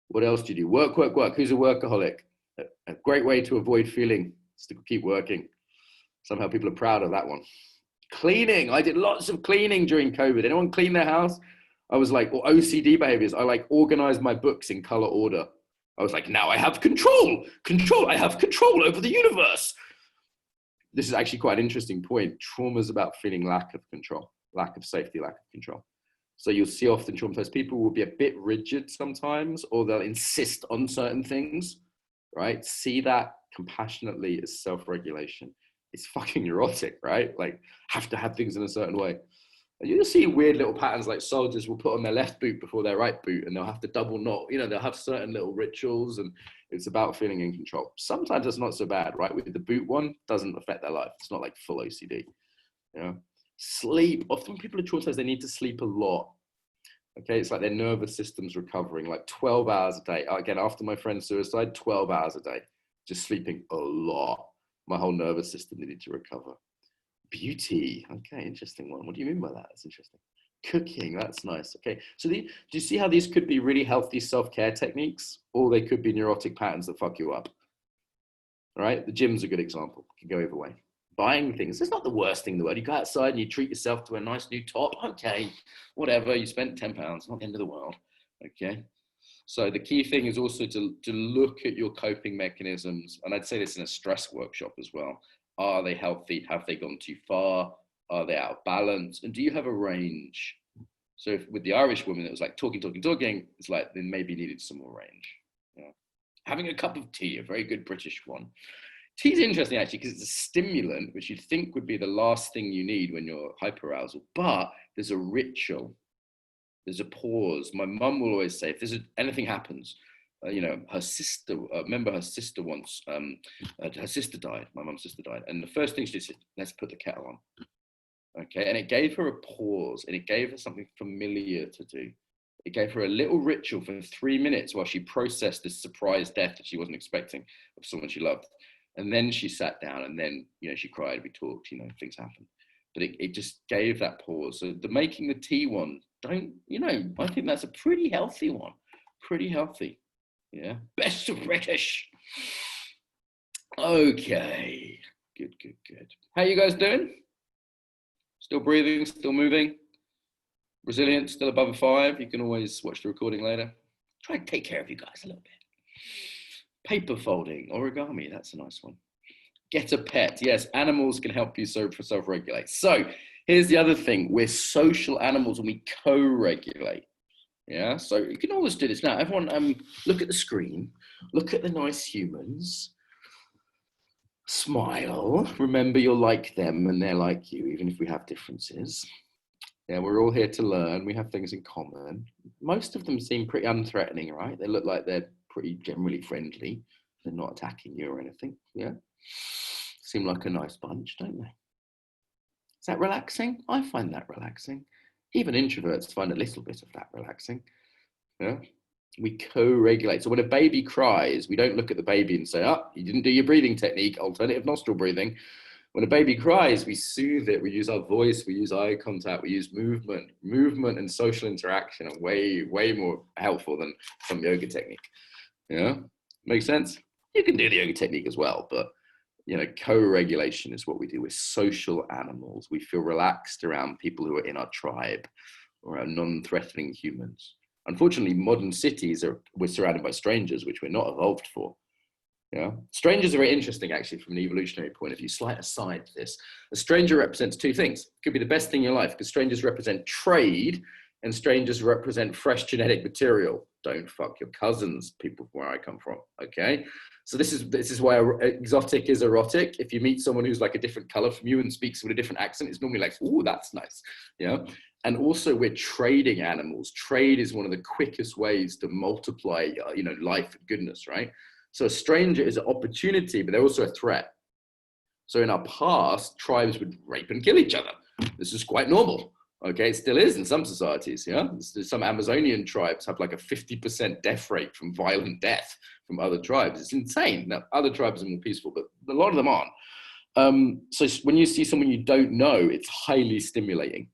What else do you do? Work. Who's a workaholic? A great way to avoid feeling is to keep working. Somehow people are proud of that one. Cleaning. I did lots of cleaning during COVID. Anyone clean their house? I was like, or OCD behaviors. I like organized my books in color order. I was like, now I have control. I have control over the universe. This is actually quite an interesting point. Trauma is about feeling lack of control, lack of safety, lack of control. So you'll see often traumatized people will be a bit rigid sometimes, or they'll insist on certain things, right? See that compassionately as self-regulation. It's fucking neurotic, right? Like, have to have things in a certain way. And you'll see weird little patterns, like soldiers will put on their left boot before their right boot, and they'll have to double knot. You know, they'll have certain little rituals, and it's about feeling in control. Sometimes it's not so bad, right? With the boot one, doesn't affect their life. It's not like full OCD. You know, sleep. Often people are traumatized, they need to sleep a lot. Okay, it's like their nervous system's recovering, like 12 hours a day. Again, after my friend's suicide, 12 hours a day, just sleeping a lot. My whole nervous system needed to recover. Beauty. Okay, interesting one. What do you mean by that? That's interesting. Cooking. That's nice. Okay, so do you see how these could be really healthy self-care techniques, or they could be neurotic patterns that fuck you up? All right, the gym's a good example. It can go either way. Buying things, it's not the worst thing in the world. You go outside and you treat yourself to a nice new top. Okay, whatever. You spent £10. Not the end of the world. Okay. So the key thing is also to look at your coping mechanisms. And I'd say this in a stress workshop as well. Are they healthy? Have they gone too far? Are they out of balance? And do you have a range? So if, with the Irish woman, it was like talking, it's like they maybe needed some more range. Yeah. Having a cup of tea, a very good British one. Tea is interesting actually because it's a stimulant, which you'd think would be the last thing you need when you're hyperarousal, but there's a ritual. There's a pause. My mum will always say, if anything happens, you know, her sister, remember her sister once, her sister died, my mum's sister died. And the first thing she did, said, let's put the kettle on. Okay, and it gave her a pause and it gave her something familiar to do. It gave her a little ritual for 3 minutes while she processed this surprise death that she wasn't expecting of someone she loved. And then she sat down and then, you know, she cried, we talked, you know, things happened. But it just gave that pause. So the making the tea one, I think that's a pretty healthy one. Pretty healthy. Yeah. Best of British. Okay. Good. How you guys doing? Still breathing, still moving? Resilient, still above a 5? You can always watch the recording later. Try and take care of you guys a little bit. Paper folding, origami, that's a nice one. Get a pet. Yes, animals can help you self-regulate. So here's the other thing. We're social animals and we co-regulate. Yeah, so you can always do this. Now, everyone, look at the screen. Look at the nice humans. Smile. Remember you're like them and they're like you, even if we have differences. Yeah, we're all here to learn. We have things in common. Most of them seem pretty unthreatening, right? They look like they're pretty generally friendly. They're not attacking you or anything. Yeah. Seem like a nice bunch, don't they? Is that relaxing? I find that relaxing. Even introverts find a little bit of that relaxing. Yeah. We co-regulate. So when a baby cries, we don't look at the baby and say, oh, you didn't do your breathing technique, alternative nostril breathing. When a baby cries, we soothe it. We use our voice, we use eye contact, we use movement. Movement and social interaction are way more helpful than some yoga technique. Yeah, makes sense? You can do the yoga technique as well, but you know, co-regulation is what we do. We're social animals. We feel relaxed around people who are in our tribe or our non-threatening humans. Unfortunately, modern cities we're surrounded by strangers, which we're not evolved for. Yeah, strangers are very interesting, actually, from an evolutionary point of view. Slight aside to this, a stranger represents two things. It could be the best thing in your life because strangers represent trade and strangers represent fresh genetic material. Don't fuck your cousins, people from where I come from. Okay, so this is why exotic is erotic. If you meet someone who's like a different color from you and speaks with a different accent, it's normally like, oh, that's nice. Yeah, And also we're trading animals. Trade is one of the quickest ways to multiply, life and goodness, right? So a stranger is an opportunity, but they're also a threat. So in our past, tribes would rape and kill each other. This is quite normal. Okay, it still is in some societies, yeah? Some Amazonian tribes have like a 50% death rate from violent death from other tribes. It's insane. Now, other tribes are more peaceful, but a lot of them aren't. So when you see someone you don't know, it's highly stimulating,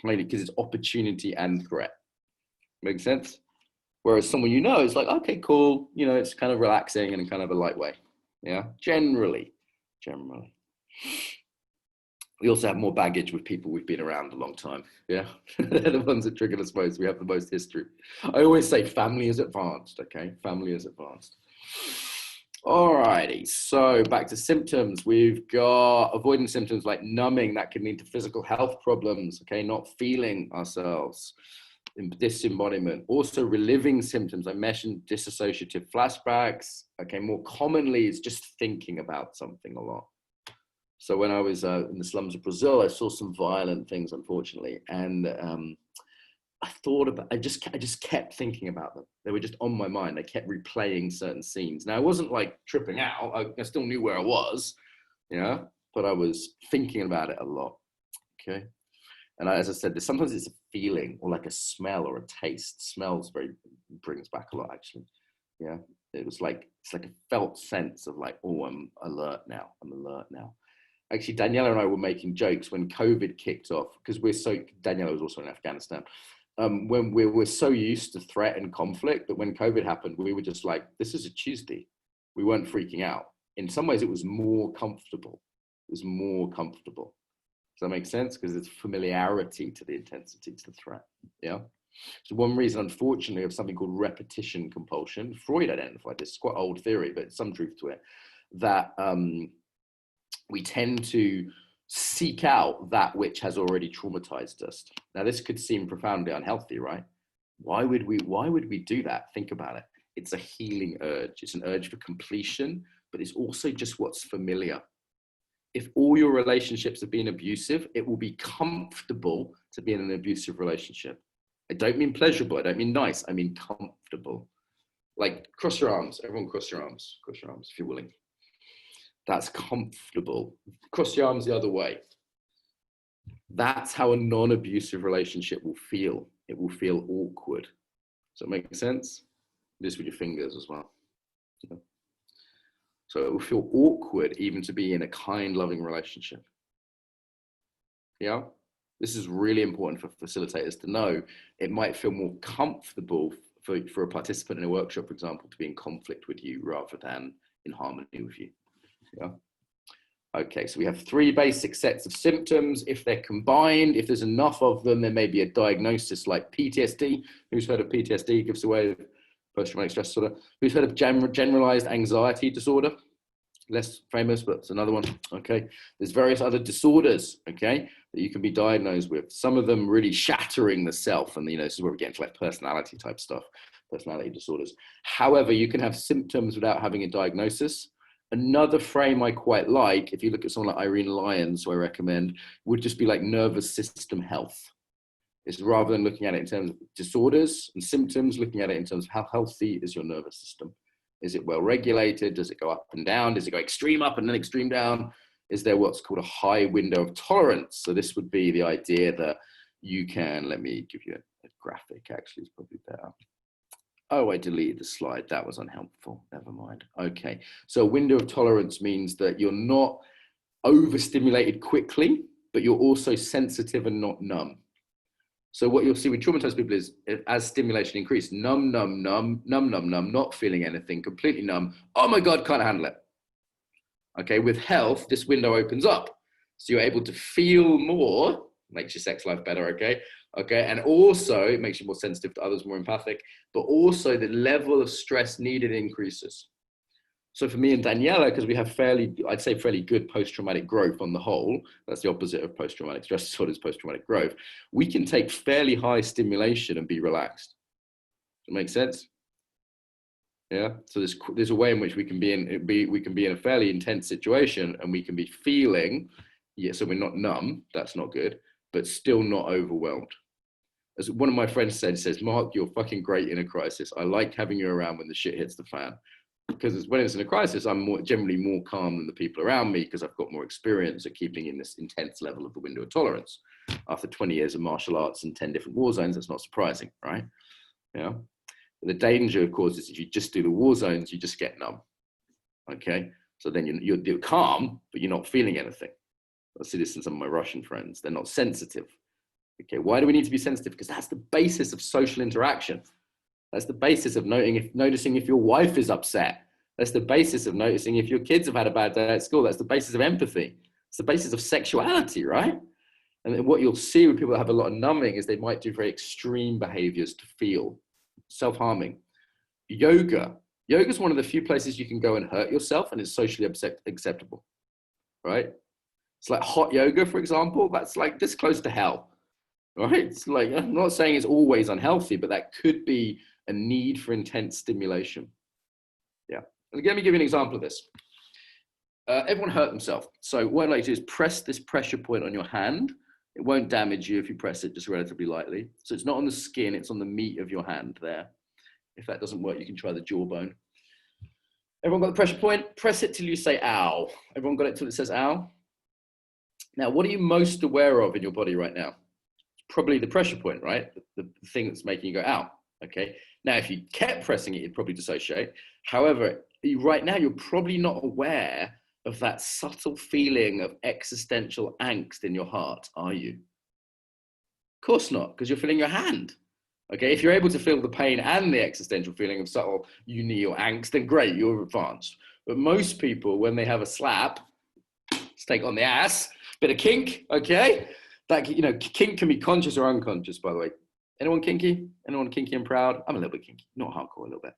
because it's opportunity and threat. Makes sense? Whereas someone you know is like, okay, cool. It's kind of relaxing and kind of a light way. Yeah, generally. We also have more baggage with people we've been around a long time. Yeah, they're the ones that trigger us most. We have the most history. I always say family is advanced, okay? Family is advanced. Alrighty, so back to symptoms. We've got avoidance symptoms like numbing. That can lead to physical health problems, okay? Not feeling ourselves. Disembodiment. Also reliving symptoms. I mentioned dissociative flashbacks. Okay, more commonly it's just thinking about something a lot. So when I was in the slums of Brazil, I saw some violent things, unfortunately, and I just kept thinking about them. They were just on my mind. I kept replaying certain scenes. Now I wasn't like tripping out. I still knew where I was, but I was thinking about it a lot. Okay. And as I said, sometimes it's a feeling or like a smell or a taste. Smells brings back a lot, actually. Yeah. It's like a felt sense of like, oh, I'm alert now. Actually, Daniela and I were making jokes when COVID kicked off, because Daniela was also in Afghanistan. When we were so used to threat and conflict that when COVID happened, we were just like, this is a Tuesday. We weren't freaking out. In some ways, it was more comfortable. Does that make sense? Because it's familiarity to the intensity, to the threat. Yeah. So one reason, unfortunately, of something called repetition compulsion, Freud identified this, it's quite old theory, but some truth to it, that we tend to seek out that which has already traumatized us. Now, this could seem profoundly unhealthy, right? Why would we do that? Think about it. It's a healing urge. It's an urge for completion, but it's also just what's familiar. If all your relationships have been abusive, it will be comfortable to be in an abusive relationship. I don't mean pleasurable. I don't mean nice. I mean comfortable. Like cross your arms. Everyone cross your arms. Cross your arms if you're willing. That's comfortable. Cross your arms the other way. That's how a non-abusive relationship will feel. It will feel awkward. Does that make sense? This with your fingers as well. Yeah. So it will feel awkward even to be in a kind, loving relationship. Yeah? This is really important for facilitators to know. It might feel more comfortable for a participant in a workshop, for example, to be in conflict with you rather than in harmony with you. Yeah. Okay, so we have 3 basic sets of symptoms. If they're combined, if there's enough of them, there may be a diagnosis like PTSD. Who's heard of PTSD? Gives away post-traumatic stress disorder. Who's heard of generalized anxiety disorder? Less famous, but it's another one. Okay, there's various other disorders, okay, that you can be diagnosed with. Some of them really shattering the self, and this is where we get into like personality type stuff, personality disorders. However, you can have symptoms without having a diagnosis. Another frame I quite like, if you look at someone like Irene Lyons, who I recommend, would just be like nervous system health. It's rather than looking at it in terms of disorders and symptoms, looking at it in terms of how healthy is your nervous system. Is it well regulated? Does it go up and down? Does it go extreme up and then extreme down? Is there what's called a high window of tolerance? So this would be the idea that you can, let me give you a graphic, actually, it's probably better. Oh, I deleted the slide. That was unhelpful. Never mind. Okay. So window of tolerance means that you're not overstimulated quickly, but you're also sensitive and not numb. So what you'll see with traumatized people is as stimulation increases, numb, not feeling anything, completely numb. Oh my God, can't handle it. Okay. With health, this window opens up. So you're able to feel more, makes your sex life better. Okay. Okay, and also it makes you more sensitive to others, more empathic, but also the level of stress needed increases. So for me and Daniela, because we have I'd say fairly good post-traumatic growth on the whole, that's the opposite of post-traumatic stress disorder, post-traumatic growth, we can take fairly high stimulation and be relaxed. Does that make sense? Yeah, so there's a way in which we can be in a fairly intense situation and we can be feeling, yeah, so we're not numb, that's not good. but still not overwhelmed. As one of my friends says, Mark, you're fucking great in a crisis. I like having you around when the shit hits the fan. Because when it's in a crisis, I'm generally more calm than the people around me because I've got more experience at keeping in this intense level of the window of tolerance. After 20 years of martial arts and 10 different war zones, that's not surprising, right? Yeah. But the danger, of course, is if you just do the war zones, you just get numb. Okay. So then you're calm, but you're not feeling anything. I see this in some of my Russian friends. They're not sensitive. Okay. Why do we need to be sensitive? Because that's the basis of social interaction. That's the basis of noticing if your wife is upset. That's the basis of noticing if your kids have had a bad day at school. That's the basis of empathy. It's the basis of sexuality, right? And then what you'll see when people have a lot of numbing is they might do very extreme behaviors to feel self-harming. Yoga is one of the few places you can go and hurt yourself and it's socially acceptable, right? It's like hot yoga, for example. That's like this close to hell, right? It's like, I'm not saying it's always unhealthy, but that could be a need for intense stimulation. Yeah. Let me give you an example of this. Everyone hurt themselves. So what I'd like to do is press this pressure point on your hand. It won't damage you if you press it just relatively lightly. So it's not on the skin, it's on the meat of your hand there. If that doesn't work, you can try the jawbone. Everyone got the pressure point? Press it till you say ow. Everyone got it till it says ow? Now, what are you most aware of in your body right now? It's probably the pressure point, right? The thing that's making you go ow. Okay. Now, if you kept pressing it, you'd probably dissociate. However, right now, you're probably not aware of that subtle feeling of existential angst in your heart, are you? Of course not, because you're feeling your hand. Okay, if you're able to feel the pain and the existential feeling of subtle uni or angst, then great, you're advanced. But most people, when they have a slap, steak on the ass, bit of kink, okay? That, you know, kink can be conscious or unconscious, by the way. Anyone kinky? Anyone kinky and proud? I'm a little bit kinky, not hardcore, a little bit.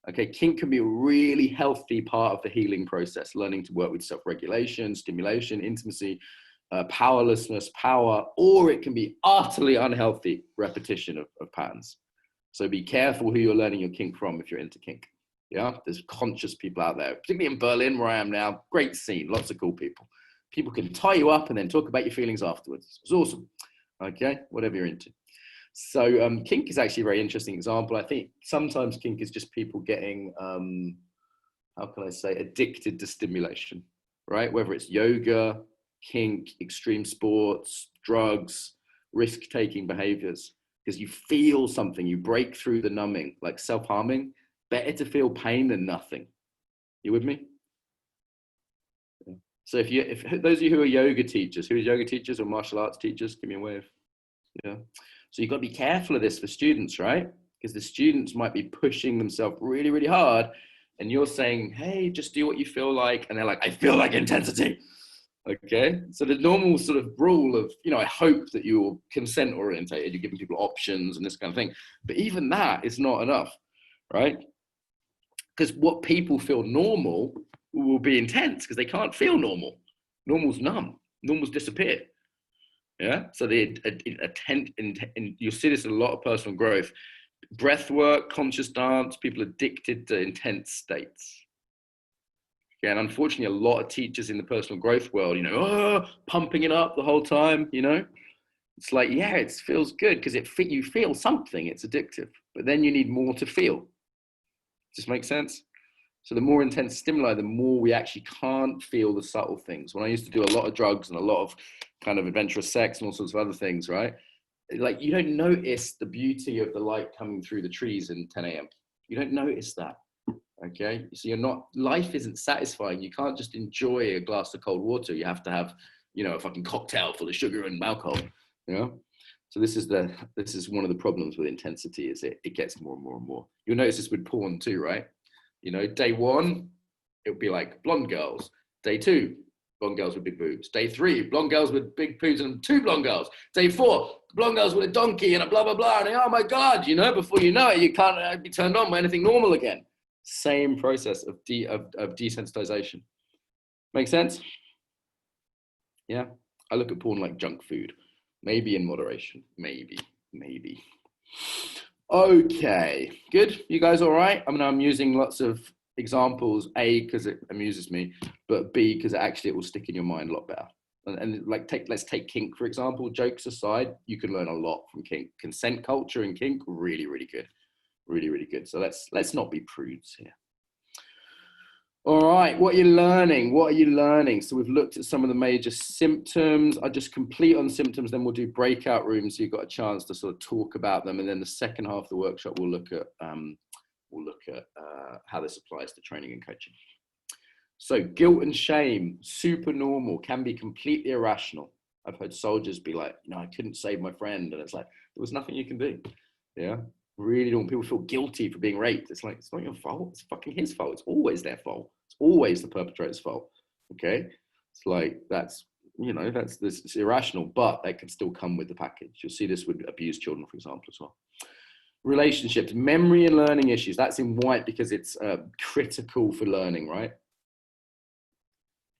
Okay, kink can be a really healthy part of the healing process, learning to work with self-regulation, stimulation, intimacy, powerlessness, power, or it can be utterly unhealthy repetition of patterns. So be careful who you're learning your kink from if you're into kink. Yeah, there's conscious people out there, particularly in Berlin where I am now. Great scene, lots of cool people. People can tie you up and then talk about your feelings afterwards. It's awesome. Okay, whatever you're into. So kink is actually a very interesting example. I think sometimes kink is just people getting, how can I say, addicted to stimulation, right? Whether it's yoga, kink, extreme sports, drugs, risk-taking behaviors, because you feel something, you break through the numbing, like self-harming. Better to feel pain than nothing. You with me? So if those of you who are yoga teachers, who are yoga teachers or martial arts teachers, give me a wave. Yeah. So you've got to be careful of this for students, right? Because the students might be pushing themselves really, really hard. And you're saying, hey, just do what you feel like. And they're like, I feel like intensity. Okay. So the normal sort of rule of, you know, I hope that you're consent orientated, you're giving people options and this kind of thing. But even that is not enough, right? Because what people feel normal will be intense because they can't feel normal. Normal's numb. Normal's disappeared. Yeah. So the you see this in a lot of personal growth, breath work, conscious dance, people addicted to intense states. Yeah, and unfortunately, a lot of teachers in the personal growth world, you know, pumping it up the whole time, you know, it's like, yeah, it feels good because you feel something, it's addictive, but then you need more to feel. Does this make sense? So the more intense stimuli, the more we actually can't feel the subtle things. When I used to do a lot of drugs and a lot of kind of adventurous sex and all sorts of other things, right? Like you don't notice the beauty of the light coming through the trees in 10 a.m. You don't notice that, okay? So life isn't satisfying. You can't just enjoy a glass of cold water. You have to have, you know, a fucking cocktail full of sugar and alcohol, you know? So this is one of the problems with intensity is it gets more and more and more. You'll notice this with porn too, right? You know, day one, it would be like blonde girls. Day two, blonde girls with big boobs. Day three, blonde girls with big boobs and 2 blonde girls. Day 4, blonde girls with a donkey and a blah, blah, blah. And oh my God, you know, before you know it, you can't be turned on by anything normal again. Same process of desensitization. Make sense? Yeah. I look at porn like junk food. Maybe in moderation. Maybe. Okay, good. You guys all right? I mean, I'm using lots of examples, A, because it amuses me, but B, because it will stick in your mind a lot better. And like, let's take kink, for example. Jokes aside, you can learn a lot from kink. Consent culture and kink, really, really good. Really, really good. So let's not be prudes here. All right, what are you learning? What are you learning? So we've looked at some of the major symptoms. I'll just complete on symptoms, then we'll do breakout rooms so you've got a chance to sort of talk about them. And then the second half of the workshop, we'll look at how this applies to training and coaching. So guilt and shame, super normal, can be completely irrational. I've heard soldiers be like, you know, I couldn't save my friend. And it's like, there was nothing you can do. Yeah. Really don't. People feel guilty for being raped. It's like, it's not your fault. It's fucking his fault. It's always their fault. It's always the perpetrator's fault. Okay. It's like, that's, you know, it's irrational, but that can still come with the package. You'll see this with abused children, for example, as well. Relationships, memory and learning issues. That's in white because it's critical for learning, right?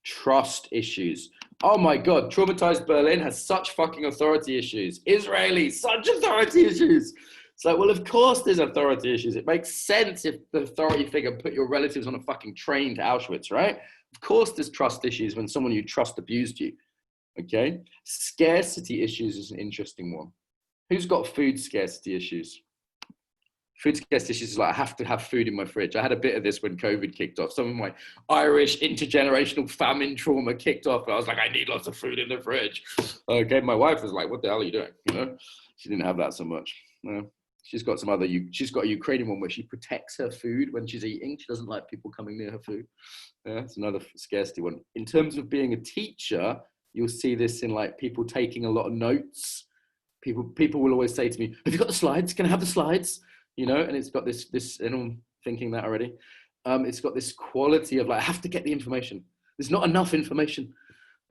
Trust issues. Oh my God, traumatized Berlin has such fucking authority issues. Israeli, such authority issues. It's like, well, of course there's authority issues. It makes sense if the authority figure put your relatives on a fucking train to Auschwitz, right? Of course there's trust issues when someone you trust abused you, okay? Scarcity issues is an interesting one. Who's got food scarcity issues? Food scarcity issues is like, I have to have food in my fridge. I had a bit of this when COVID kicked off. Some of my Irish intergenerational famine trauma kicked off. And I was like, I need lots of food in the fridge. Okay, my wife was like, what the hell are you doing? You know, she didn't have that so much. No. She's got some other, she's got a Ukrainian one where she protects her food when she's eating. She doesn't like people coming near her food. Yeah, it's another scarcity one. In terms of being a teacher, you'll see this in like people taking a lot of notes. People will always say to me, have you got the slides? Can I have the slides? You know, and it's got this, and I'm thinking that already. It's got this quality of like, I have to get the information. There's not enough information.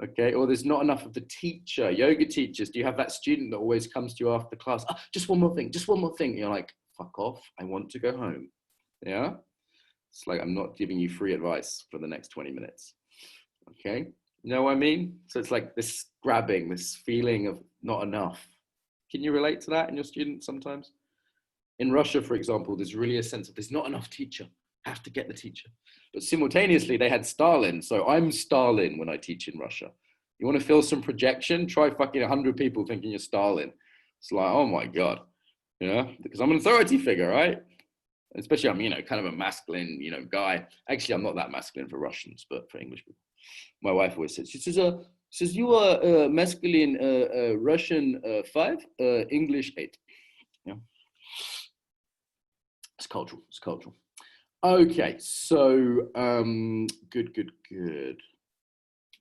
Okay, or there's not enough of the teacher. Yoga teachers, do you have that student that always comes to you after class? Oh, just one more thing, just one more thing. You're like, fuck off, I want to go home. Yeah, it's like, I'm not giving you free advice for the next 20 minutes. Okay, you know what I mean? So it's like this grabbing, this feeling of not enough. Can you relate to that in your students sometimes? In Russia, for example, there's really a sense of there's not enough teacher. I have to get the teacher. But simultaneously, they had Stalin. So I'm Stalin when I teach in Russia. You want to feel some projection? Try fucking 100 people thinking you're Stalin. It's like, oh my God. You know, because I'm an authority figure, right? Especially I'm, you know, kind of a masculine, you know, guy. Actually, I'm not that masculine for Russians, but for English people. My wife always says, she says you are masculine Russian 5, English 8. Yeah. It's cultural. It's cultural. Okay, so good.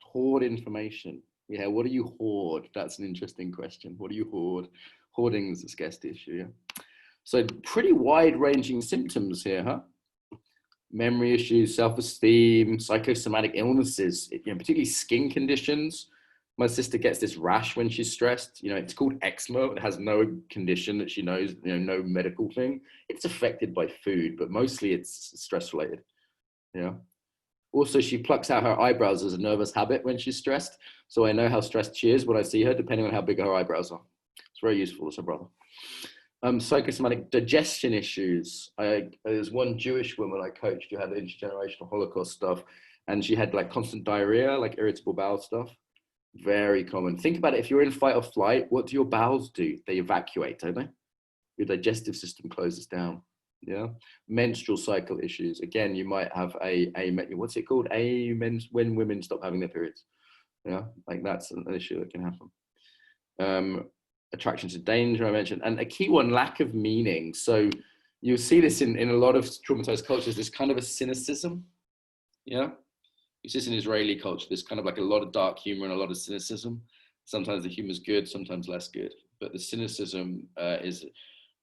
Hoard information. Yeah, what do you hoard? That's an interesting question. What do you hoard? Hoarding is a scarcity issue. Yeah. So pretty wide-ranging symptoms here, huh? Memory issues, self-esteem, psychosomatic illnesses, you know, particularly skin conditions. My sister gets this rash when she's stressed. You know, it's called eczema. It has no condition that she knows, you know, no medical thing. It's affected by food, but mostly it's stress related. Yeah. Also, she plucks out her eyebrows as a nervous habit when she's stressed. So I know how stressed she is when I see her, depending on how big her eyebrows are. It's very useful as her brother. Psychosomatic digestion issues. There's one Jewish woman I coached who had intergenerational Holocaust stuff, and she had like constant diarrhea, like irritable bowel stuff. Very common. Think about it. If you're in fight or flight, what do your bowels do? They evacuate, don't they? Your digestive system closes down. Yeah. Menstrual cycle issues. Again, you might have what's it called? When women stop having their periods. Yeah. Like that's an issue that can happen. Attraction to danger, I mentioned. And a key one, lack of meaning. So you'll see this in a lot of traumatized cultures, there's kind of a cynicism. Yeah. It's just in Israeli culture, there's kind of like a lot of dark humor and a lot of cynicism. Sometimes the humor is good, sometimes less good. But the cynicism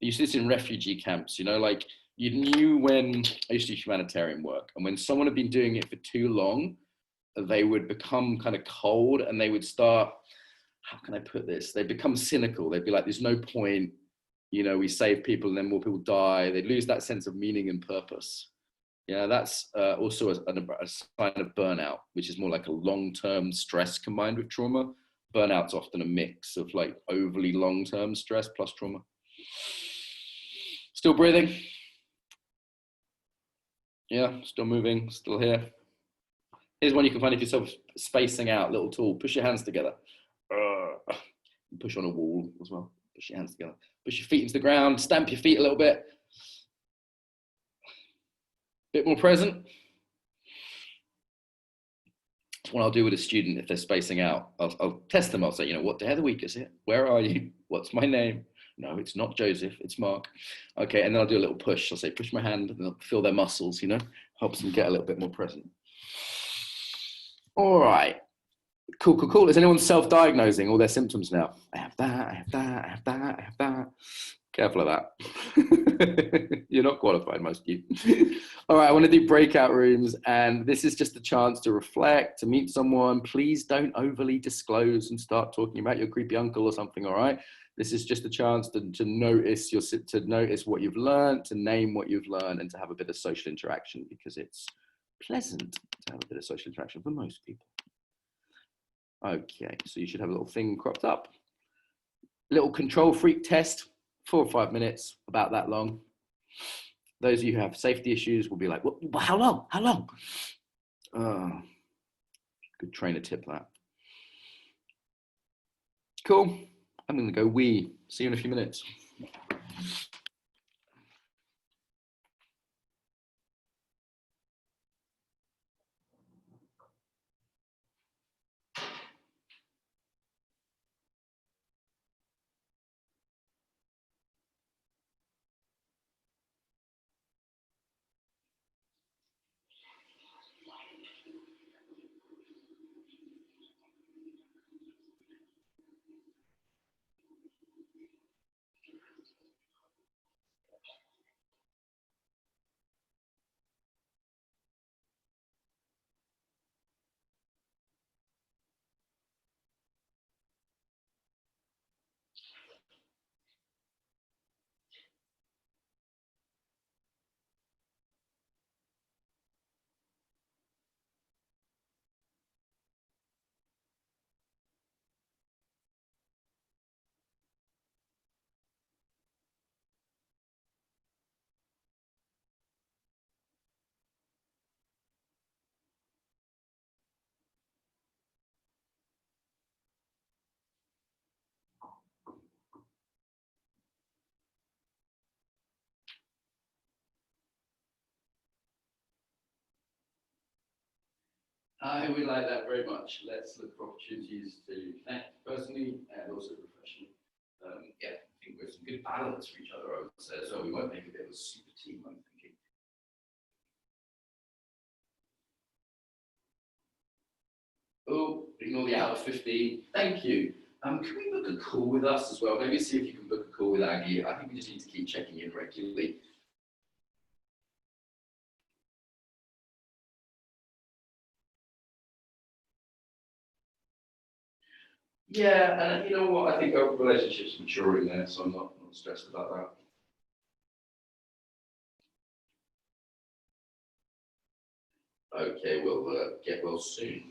you see this in refugee camps, you know, like you knew when I used to do humanitarian work, and when someone had been doing it for too long, they would become kind of cold and they would start, how can I put this? They'd become cynical. They'd be like, there's no point, you know, we save people and then more people die. They'd lose that sense of meaning and purpose. Yeah, that's also a sign of burnout, which is more like a long-term stress combined with trauma. Burnout's often a mix of like overly long-term stress plus trauma. Still breathing. Yeah, still moving, still here. Here's one you can find if you're spacing out. Little tool. Push your hands together. Push on a wall as well. Push your hands together. Push your feet into the ground. Stamp your feet a little bit. Bit more present. That's what I'll do with a student if they're spacing out. I'll test them. I'll say, what day of the week is it? Where are you? What's my name? No, it's not Joseph, it's Mark. Okay, and then I'll do a little push. I'll say, push my hand, and they'll feel their muscles, helps them get a little bit more present. All right. Cool. Is anyone self-diagnosing all their symptoms now? I have that, I have that, I have that, I have that. Careful of that. You're not qualified, most of you. All right, I want to do breakout rooms, and this is just a chance to reflect, to meet someone. Please don't overly disclose and start talking about your creepy uncle or something, all right? This is just a chance to notice what you've learned, to name what you've learned, and to have a bit of social interaction, because it's pleasant to have a bit of social interaction for most people. Okay, so you should have a little thing cropped up. Little control freak test, 4 or 5 minutes, about that long. Those of you who have safety issues will be like, well, how long? How long? Good trainer tip, that. Cool. I'm going to go wee. See you in a few minutes. I would like that very much. Let's look for opportunities to connect personally and also professionally. I think we're some good balance for each other, I would say. So we won't make a bit of a super team, I'm thinking. Oh, ignore the hour 15. Thank you. Can we book a call with us as well? Maybe see if you can book a call with Aggie. I think we just need to keep checking in regularly. Yeah, and you know what? I think our relationship's maturing there, so I'm not stressed about that. Okay, we'll get well soon.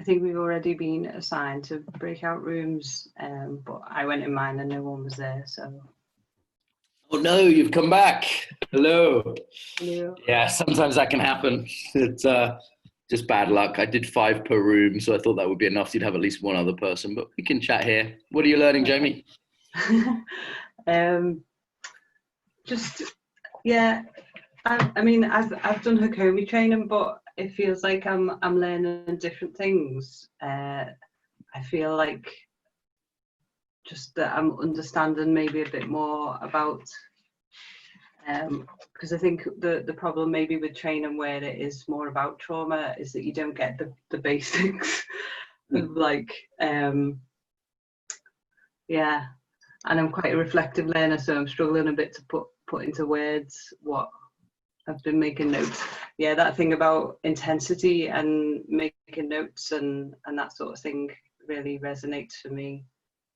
think we've already been assigned to breakout rooms, but I went in mine and no one was there, so. Oh no, you've come back. Hello. Hello. Yeah, sometimes that can happen. It's just bad luck. I did 5 per room, so I thought that would be enough. You'd have at least one other person, but we can chat here. What are you learning, Jamie? Just, yeah, I mean, I've done Hakomi training, but it feels like I'm learning different things. I feel like just that I'm understanding maybe a bit more about, because I think the problem maybe with training where it is more about trauma is that you don't get the basics of like, yeah, and I'm quite a reflective learner, so I'm struggling a bit to put into words what I've been making notes. Yeah, that thing about intensity and making notes and that sort of thing really resonates for me.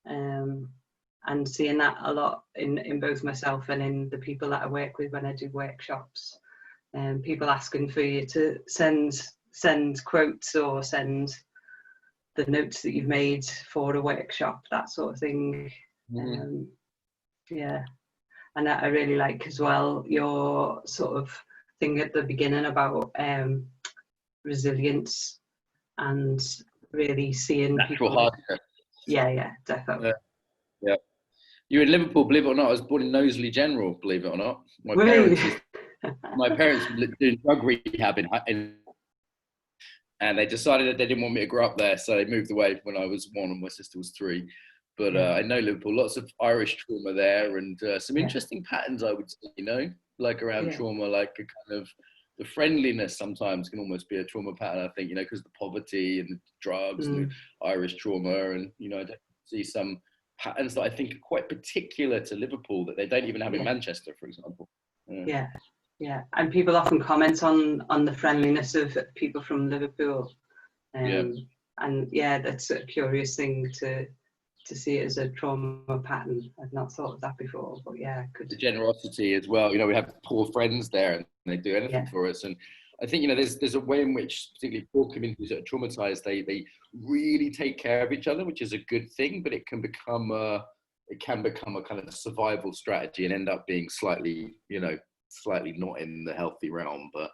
And seeing that a lot in both myself and in the people that I work with when I do workshops. People asking for you to send quotes or send the notes that you've made for a workshop, that sort of thing. Yeah, and I really like as well your sort of thing at the beginning about resilience and really seeing Natural people. hardship. Yeah, definitely. Yeah. You're in Liverpool, believe it or not. I was born in Knowsley General, believe it or not. My Really? parents were doing drug rehab and they decided that they didn't want me to grow up there, so they moved away when I was 1 and my sister was 3. But I know Liverpool, lots of Irish trauma there, and some interesting patterns, I would say, like around trauma, like a kind of the friendliness sometimes can almost be a trauma pattern, I think, because of the poverty and the drugs and the Irish trauma, and I don't see some patterns that I think are quite particular to Liverpool that they don't even have in Manchester, for example. Yeah, and people often comment on the friendliness of people from Liverpool, and that's a curious thing to see it as a trauma pattern. I've not thought of that before, but the generosity as well. We have poor friends there, and they do anything for us. And I think there's a way in which, particularly poor communities that are traumatized, they really take care of each other, which is a good thing. But it can become a kind of survival strategy and end up being slightly not in the healthy realm. But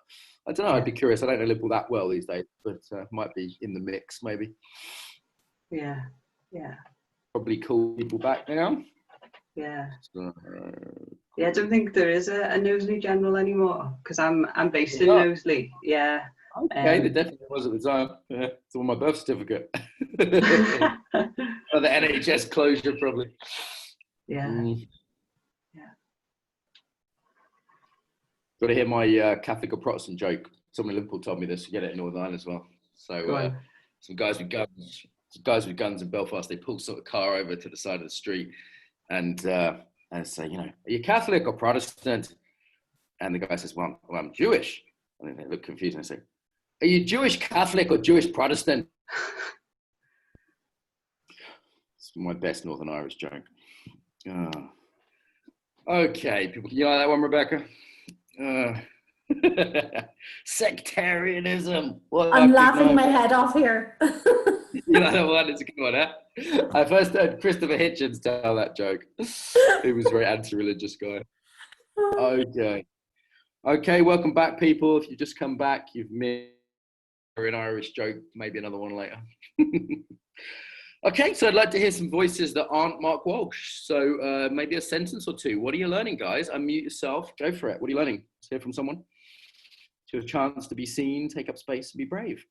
I don't know. I'd be curious. I don't know Liverpool that well these days, but might be in the mix maybe. Yeah. Probably call people back now. Yeah. So, I don't think there is a Knowsley General anymore because I'm based in Knowsley. Yeah. Okay, there definitely was at the time. Yeah, it's on my birth certificate. Or the NHS closure, probably. Yeah. Got to hear my Catholic or Protestant joke. Someone in Liverpool told me this. You get it in Northern Ireland as well. So some guys with guns in Belfast, they pull sort of car over to the side of the street and say, are you Catholic or Protestant? And the guy says, well, I'm Jewish. And then they look confused and they say, are you Jewish Catholic or Jewish Protestant? It's my best Northern Irish joke. Okay, people, you like that one, Rebecca? Sectarianism. I'm laughing my head off here. You know that one? It's a good one, huh? I first heard Christopher Hitchens tell that joke. He was a very anti-religious guy. Okay, welcome back, people. If you just come back, you've missed an Irish joke, maybe another one later. Okay, so I'd like to hear some voices that aren't Mark Walsh. So maybe a sentence or two. What are you learning, guys? Unmute yourself. Go for it. What are you learning? Let's hear from someone. To have a chance to be seen, take up space, and be brave.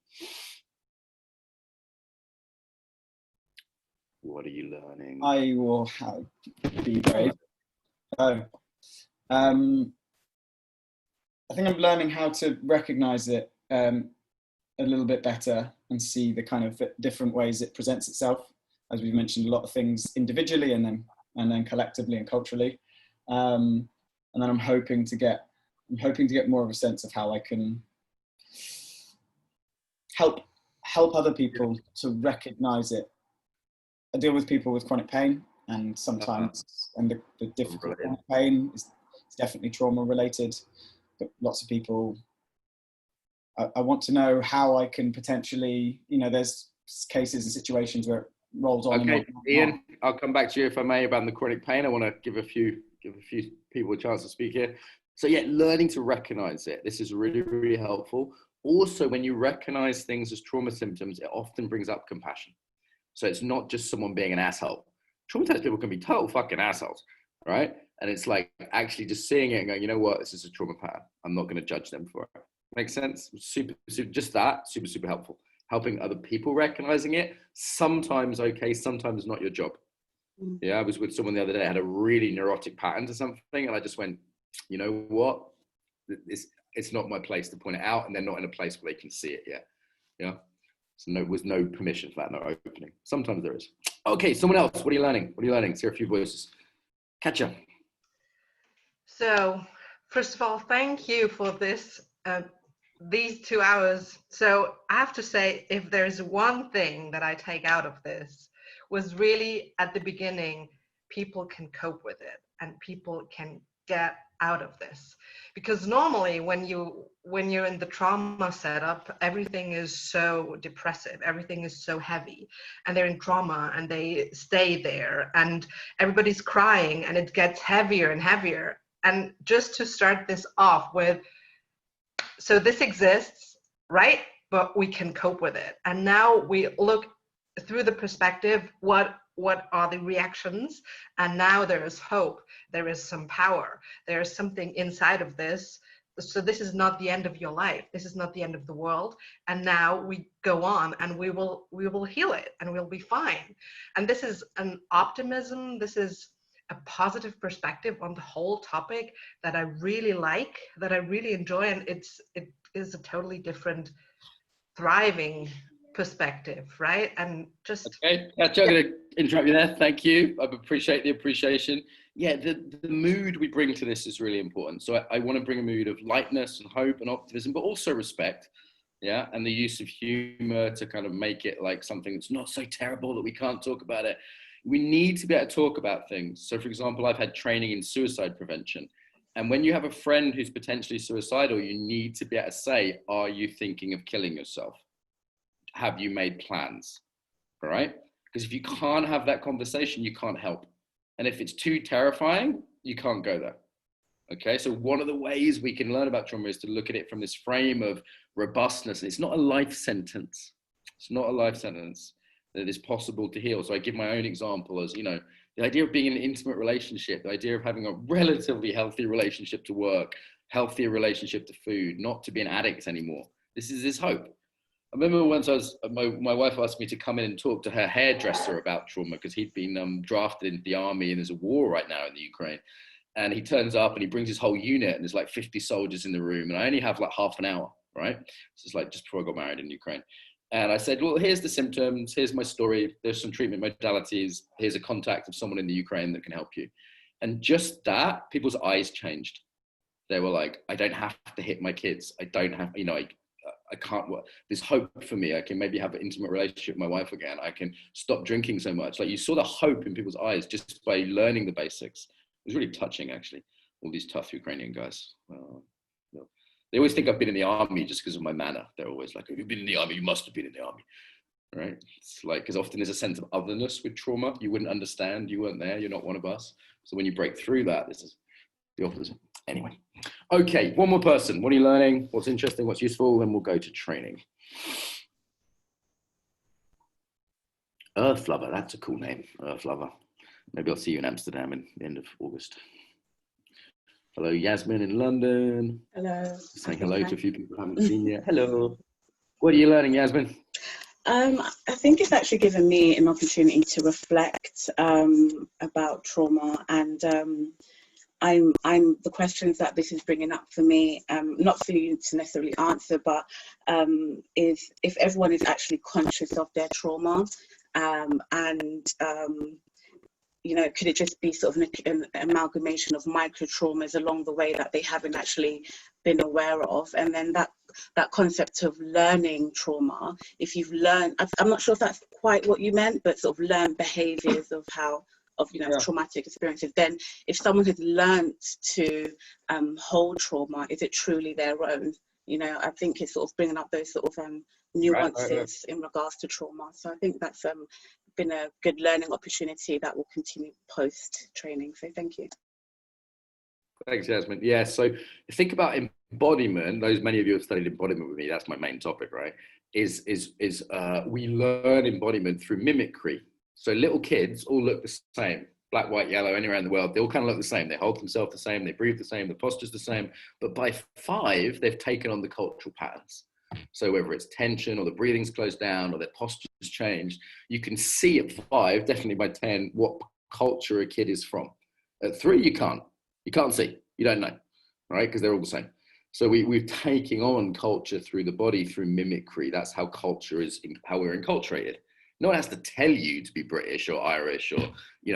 What are you learning? I will be brave. I think I'm learning how to recognize it a little bit better and see the kind of different ways it presents itself. As we've mentioned, a lot of things individually and then collectively and culturally. And then I'm hoping to get more of a sense of how I can help other people to recognize it. I deal with people with chronic pain, and sometimes the difficult chronic pain is definitely trauma related. But lots of people, I want to know how I can potentially, there's cases and situations where it rolls on. Okay, and on. Ian, I'll come back to you if I may about the chronic pain. I want to give a few people a chance to speak here. So yeah, learning to recognize it. This is really, really helpful. Also, when you recognize things as trauma symptoms, it often brings up compassion. So it's not just someone being an asshole. Traumatized people can be total fucking assholes, right? And it's like actually just seeing it and going, you know what, this is a trauma pattern. I'm not going to judge them for it. Makes sense? Super, just that, super, super helpful. Helping other people recognizing it, sometimes okay, sometimes not your job. Yeah, I was with someone the other day, had a really neurotic pattern to something, and I just went, you know what, it's not my place to point it out, and they're not in a place where they can see it yet. Yeah, so there was no permission for that, no opening. Sometimes there is. Okay, someone else, what are you learning? What are you learning? Let's hear a few voices. Katja. So, first of all, thank you for this, these 2 hours. So I have to say, if there's one thing that I take out of this, was really at the beginning, people can cope with it and people can get out of this. Because normally when you're in the trauma setup, everything is so depressive, everything is so heavy, and they're in trauma and they stay there and everybody's crying and it gets heavier and heavier. And just to start this off with, so this exists, right? But we can cope with it. And now we look through the perspective, what are the reactions? And now there is hope, there is some power, there is something inside of this. So this is not the end of your life, this is not the end of the world. And now we go on and we will heal it and we'll be fine. And this is an optimism, this is a positive perspective on the whole topic that I really like, that I really enjoy, and it is a totally different, thriving perspective, right? And just okay, I'm going to interrupt you there. Thank you. I appreciate the appreciation. Yeah, the mood we bring to this is really important. So I want to bring a mood of lightness and hope and optimism, but also respect. Yeah, and the use of humor to kind of make it like something that's not so terrible that we can't talk about it. We need to be able to talk about things. So for example, I've had training in suicide prevention. And when you have a friend who's potentially suicidal, you need to be able to say, are you thinking of killing yourself? Have you made plans? All right? Because if you can't have that conversation, you can't help. And if it's too terrifying, you can't go there. Okay, so one of the ways we can learn about trauma is to look at it from this frame of robustness. It's not a life sentence. It's not a life sentence that is possible to heal. So I give my own example as, you know, the idea of being in an intimate relationship, the idea of having a relatively healthy relationship to work, healthier relationship to food, not to be an addict anymore. This is his hope. I remember once my wife asked me to come in and talk to her hairdresser about trauma because he'd been drafted into the army and there's a war right now in the Ukraine. And he turns up and he brings his whole unit and there's like 50 soldiers in the room and I only have like half an hour, right? So it's like just before I got married in Ukraine. And I said, well, here's the symptoms, here's my story, there's some treatment modalities, here's a contact of someone in the Ukraine that can help you. And just that, people's eyes changed. They were like, I don't have to hit my kids. I don't have, you know, I can't, there's hope for me. I can maybe have an intimate relationship with my wife again. I can stop drinking so much. Like you saw the hope in people's eyes just by learning the basics. It was really touching, actually, all these tough Ukrainian guys. They always think I've been in the army just because of my manner. They're always like, have you been in the army? You must have been in the army, right? It's like, because often there's a sense of otherness with trauma. You wouldn't understand, you weren't there, you're not one of us. So when you break through that, this is the opposite. Anyway, okay, one more person. What are you learning? What's interesting? What's useful? Then we'll go to training. Earth Lover, that's a cool name, Earth Lover. Maybe I'll see you in Amsterdam in the end of August. Hello, Yasmin in London. Hello. Saying hello to a few people I haven't seen yet. Hello. What are you learning, Yasmin? I think it's actually given me an opportunity to reflect about trauma, and I'm the questions that this is bringing up for me, not for you to necessarily answer, but is if everyone is actually conscious of their trauma, and you know, could it just be sort of an amalgamation of micro traumas along the way that they haven't actually been aware of? And then that concept of learning trauma, if you've learned, I'm not sure if that's quite what you meant, but sort of learn behaviors of you know, traumatic experiences. Then if someone has learned to hold trauma, is it truly their own? You know, I think it's sort of bringing up those sort of nuances in regards to trauma. So I think that's been a good learning opportunity that will continue post training. So thank you. Thanks, Jasmine. Yeah, so think about embodiment. Those many of you have studied embodiment with me. That's my main topic, right? We learn embodiment through mimicry. So little kids all look the same, black, white, yellow, anywhere in the world. They all kind of look the same. They hold themselves the same. They breathe the same. The posture's the same. But by 5, they've taken on the cultural patterns. So whether it's tension or the breathing's closed down or their posture's changed, you can see at 5, definitely by 10, what culture a kid is from. At 3, you can't. You can't see. You don't know, right? Because they're all the same. So we're taking on culture through the body, through mimicry. That's how culture is, how we're enculturated. No one has to tell you to be British or Irish or,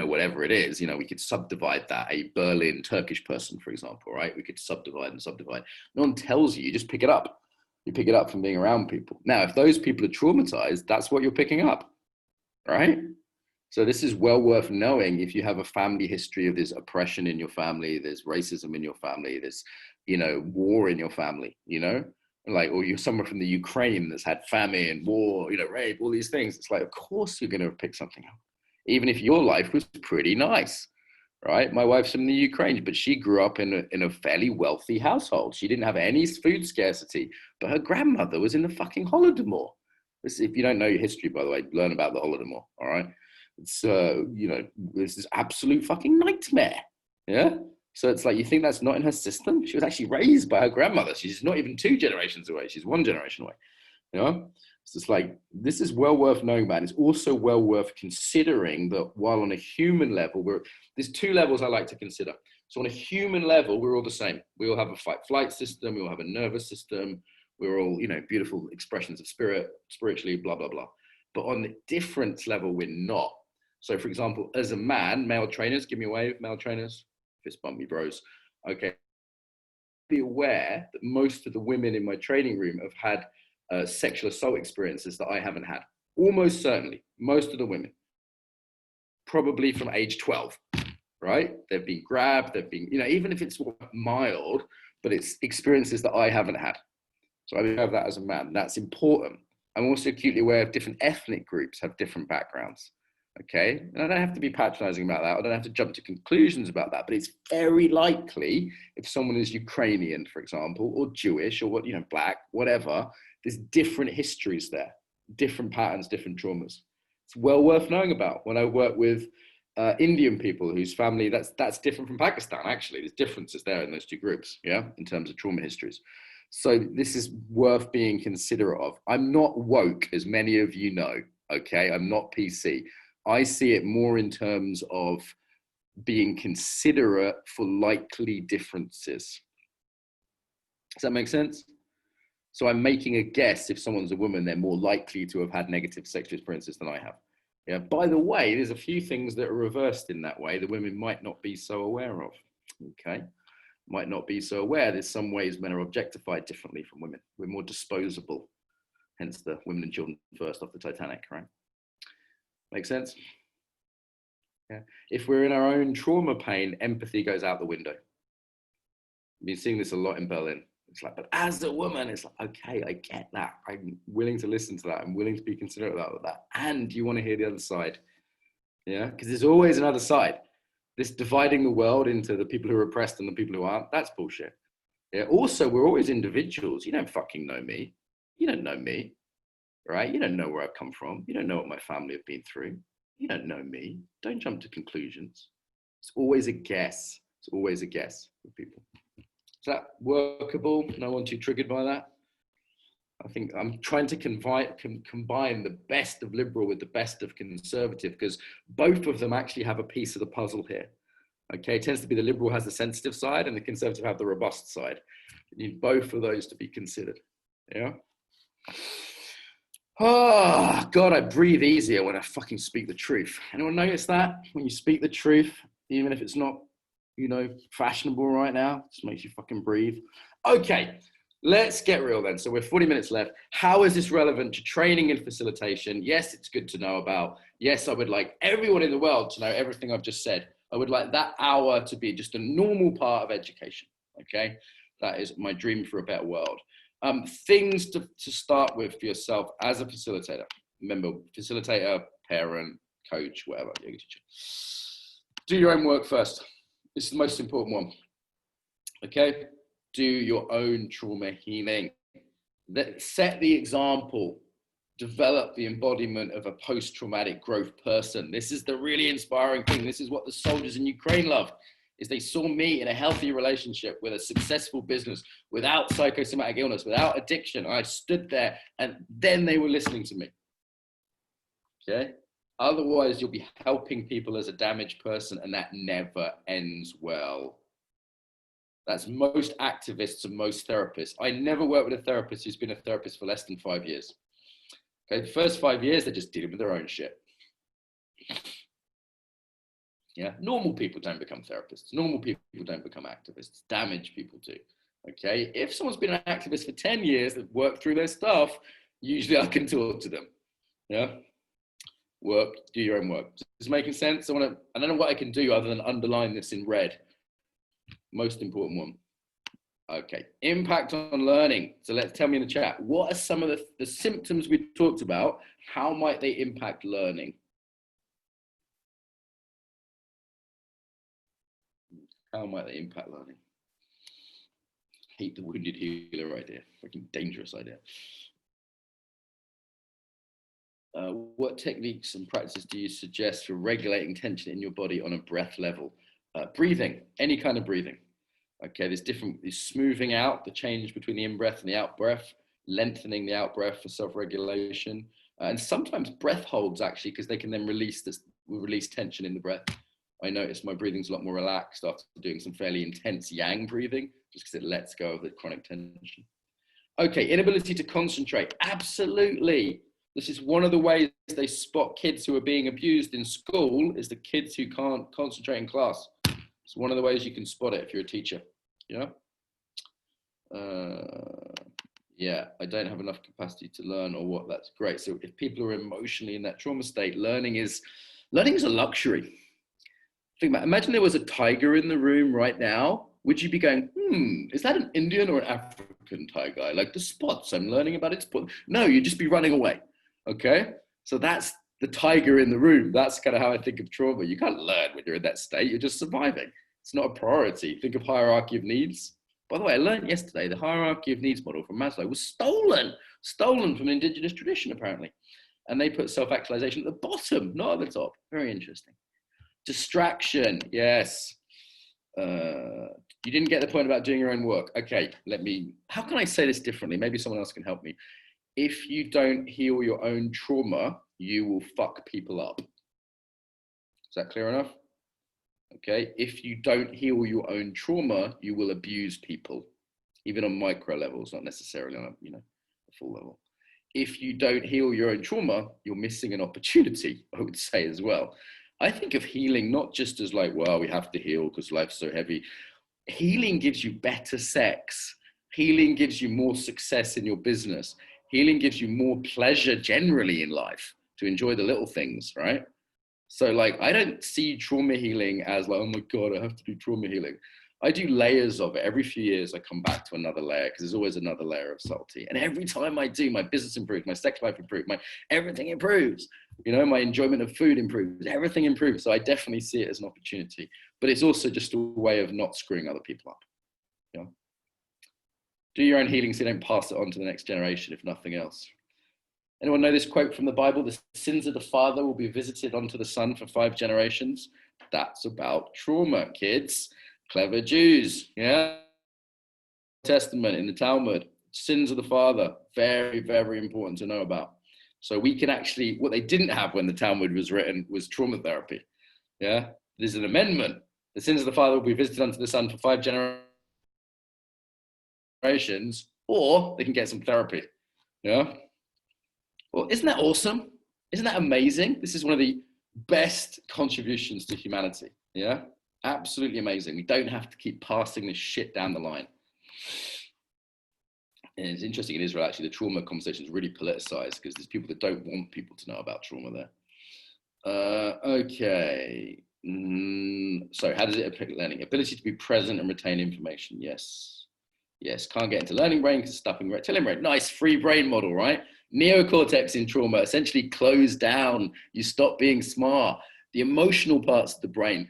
whatever it is. We could subdivide that. A Berlin Turkish person, for example, right? We could subdivide and subdivide. No one tells you. You just pick it up. You pick it up from being around people. Now, if those people are traumatized, that's what you're picking up, right? So this is well worth knowing if you have a family history of this oppression in your family, there's racism in your family, there's, war in your family, or you're someone from the Ukraine that's had famine, war, rape, all these things. It's like, of course you're going to pick something up, even if your life was pretty nice, right? My wife's from the Ukraine, but she grew up in a fairly wealthy household. She didn't have any food scarcity, but her grandmother was in the fucking Holodomor. If you don't know your history, by the way, learn about the Holodomor, all right? It's, this is absolute fucking nightmare, yeah? So it's like, you think that's not in her system? She was actually raised by her grandmother. She's not even 2 generations away. She's 1 generation away, It's just like, this is well worth knowing about. It's also well worth considering that while on a human level, there's 2 levels I like to consider. So on a human level, we're all the same. We all have a fight-flight system. We all have a nervous system. We're all, beautiful expressions of spirit, spiritually, blah, blah, blah. But on the difference level, we're not. So for example, as a man, male trainers, give me a wave, male trainers, fist bump me bros. Okay. Be aware that most of the women in my training room have had sexual assault experiences that I haven't had. Almost certainly, most of the women, probably from age 12, right? They've been grabbed, they've been, even if it's mild, but it's experiences that I haven't had. So I have that as a man. That's important. I'm also acutely aware of different ethnic groups have different backgrounds. Okay, and I don't have to be patronizing about that. I don't have to jump to conclusions about that, but it's very likely if someone is Ukrainian, for example, or Jewish or black, whatever, there's different histories there, different patterns, different traumas. It's well worth knowing about. When I work with Indian people whose family, that's different from Pakistan, actually. There's differences there in those 2 groups, in terms of trauma histories. So this is worth being considerate of. I'm not woke, as many of you know, okay? I'm not PC. I see it more in terms of being considerate for likely differences. Does that make sense? So I'm making a guess if someone's a woman, they're more likely to have had negative sexual experiences than I have. Yeah. By the way, there's a few things that are reversed in that way that women might not be so aware of. Okay. Might not be so aware. There's some ways men are objectified differently from women. We're more disposable. Hence the women and children first off the Titanic, right? Make sense? Yeah. If we're in our own trauma pain, empathy goes out the window. I've been seeing this a lot in Berlin. It's like, but as a woman, it's like, okay, I get that. I'm willing to listen to that. I'm willing to be considerate about that. And you want to hear the other side. Yeah, because there's always another side. This dividing the world into the people who are oppressed and the people who aren't, that's bullshit. Yeah. Also, we're always individuals. You don't fucking know me. You don't know me. Right? You don't know where I've come from. You don't know what my family have been through. You don't know me. Don't jump to conclusions. It's always a guess. It's always a guess with people. Is that workable? No one too triggered by that? I think I'm trying to combine the best of liberal with the best of conservative, because both of them actually have a piece of the puzzle here. Okay, it tends to be the liberal has the sensitive side and the conservative have the robust side. You need both of those to be considered. Yeah. Oh, God, I breathe easier when I fucking speak the truth. Anyone notice that? When you speak the truth, even if it's not, fashionable right now, it just makes you fucking breathe. Okay, let's get real then. So we're 40 minutes left. How is this relevant to training and facilitation? Yes, it's good to know about. Yes, I would like everyone in the world to know everything I've just said. I would like that hour to be just a normal part of education, okay? That is my dream for a better world. Things to start with for yourself as a facilitator. Remember, facilitator, parent, coach, whatever, yoga teacher. Do your own work first. This is the most important one. Okay? Do your own trauma healing. Set the example. Develop the embodiment of a post-traumatic growth person. This is the really inspiring thing. This is what the soldiers in Ukraine loved, is they saw me in a healthy relationship with a successful business, without psychosomatic illness, without addiction. I stood there and then they were listening to me. Okay? Otherwise, you'll be helping people as a damaged person, and that never ends well. That's most activists and most therapists. I never worked with a therapist who's been a therapist for less than 5 years. Okay, the first 5 years, they're just dealing with their own shit. Yeah, normal people don't become therapists. Normal people don't become activists. Damaged people do. Okay, if someone's been an activist for 10 years, they've worked through their stuff, usually I can talk to them. Yeah, work, do your own work. Is this making sense? I don't know what I can do other than underline this in red. Most important one. Okay, impact on learning. So tell me in the chat, what are some of the symptoms we talked about? How might they impact learning? How might they impact learning? Hate the wounded healer idea. Freaking dangerous idea. What techniques and practices do you suggest for regulating tension in your body on a breath level? Breathing, any kind of breathing. Okay, there's smoothing out the change between the in-breath and the out-breath, lengthening the out-breath for self-regulation, and sometimes breath holds actually, because they can then release tension in the breath. I notice my breathing's a lot more relaxed after doing some fairly intense yang breathing, just because it lets go of the chronic tension. Okay, inability to concentrate. Absolutely. This is one of the ways they spot kids who are being abused in school, is the kids who can't concentrate in class. It's one of the ways you can spot it if you're a teacher. Yeah. Yeah, I don't have enough capacity to learn, or what. That's great. So if people are emotionally in that trauma state, learning is a luxury. Think about, imagine there was a tiger in the room right now. Would you be going, is that an Indian or an African tiger? I like the spots. I'm learning about its spots. No, you'd just be running away. Okay. So that's the tiger in the room. That's kind of how I think of trauma. You can't learn when you're in that state. You're just surviving. It's not a priority. Think of hierarchy of needs. By the way, I learned yesterday the hierarchy of needs model from Maslow was stolen from an indigenous tradition, apparently. And they put self-actualization at the bottom, not at the top. Very interesting. Distraction, yes. You didn't get the point about doing your own work. Okay, how can I say this differently? Maybe someone else can help me. If you don't heal your own trauma, you will fuck people up. Is that clear enough? Okay, if you don't heal your own trauma, you will abuse people, even on micro levels, not necessarily on a full level. If you don't heal your own trauma, you're missing an opportunity, I would say as well. I think of healing not just as like, well, we have to heal because life's so heavy. Healing gives you better sex. Healing gives you more success in your business. Healing gives you more pleasure generally in life, to enjoy the little things, right? So like, I don't see trauma healing as like, oh my God, I have to do trauma healing. I do layers of it. Every few years, I come back to another layer, because there's always another layer of subtlety. And every time I do, my business improves, my sex life improves, everything improves. My enjoyment of food improves, everything improves. So I definitely see it as an opportunity, but it's also just a way of not screwing other people up. Do your own healing so you don't pass it on to the next generation, if nothing else. Anyone know this quote from the Bible? The sins of the father will be visited onto the son for 5 generations. That's about trauma, kids. Clever Jews, yeah. Testament in the Talmud, sins of the father, very, very important to know about. So we can actually, what they didn't have when the Talmud was written was trauma therapy. Yeah, there's an amendment. The sins of the father will be visited unto the son for 5 generations, or they can get some therapy. Yeah. Well, isn't that awesome? Isn't that amazing? This is one of the best contributions to humanity. Yeah. Absolutely amazing. We don't have to keep passing this shit down the line. And it's interesting in Israel, actually, the trauma conversation is really politicized, because there's people that don't want people to know about trauma there. Okay. So how does it affect learning? Ability to be present and retain information. Yes. Yes, can't get into learning brain because it's stuck in reptilian brain. Nice free brain model, right? Neocortex in trauma essentially closed down. You stop being smart. The emotional parts of the brain,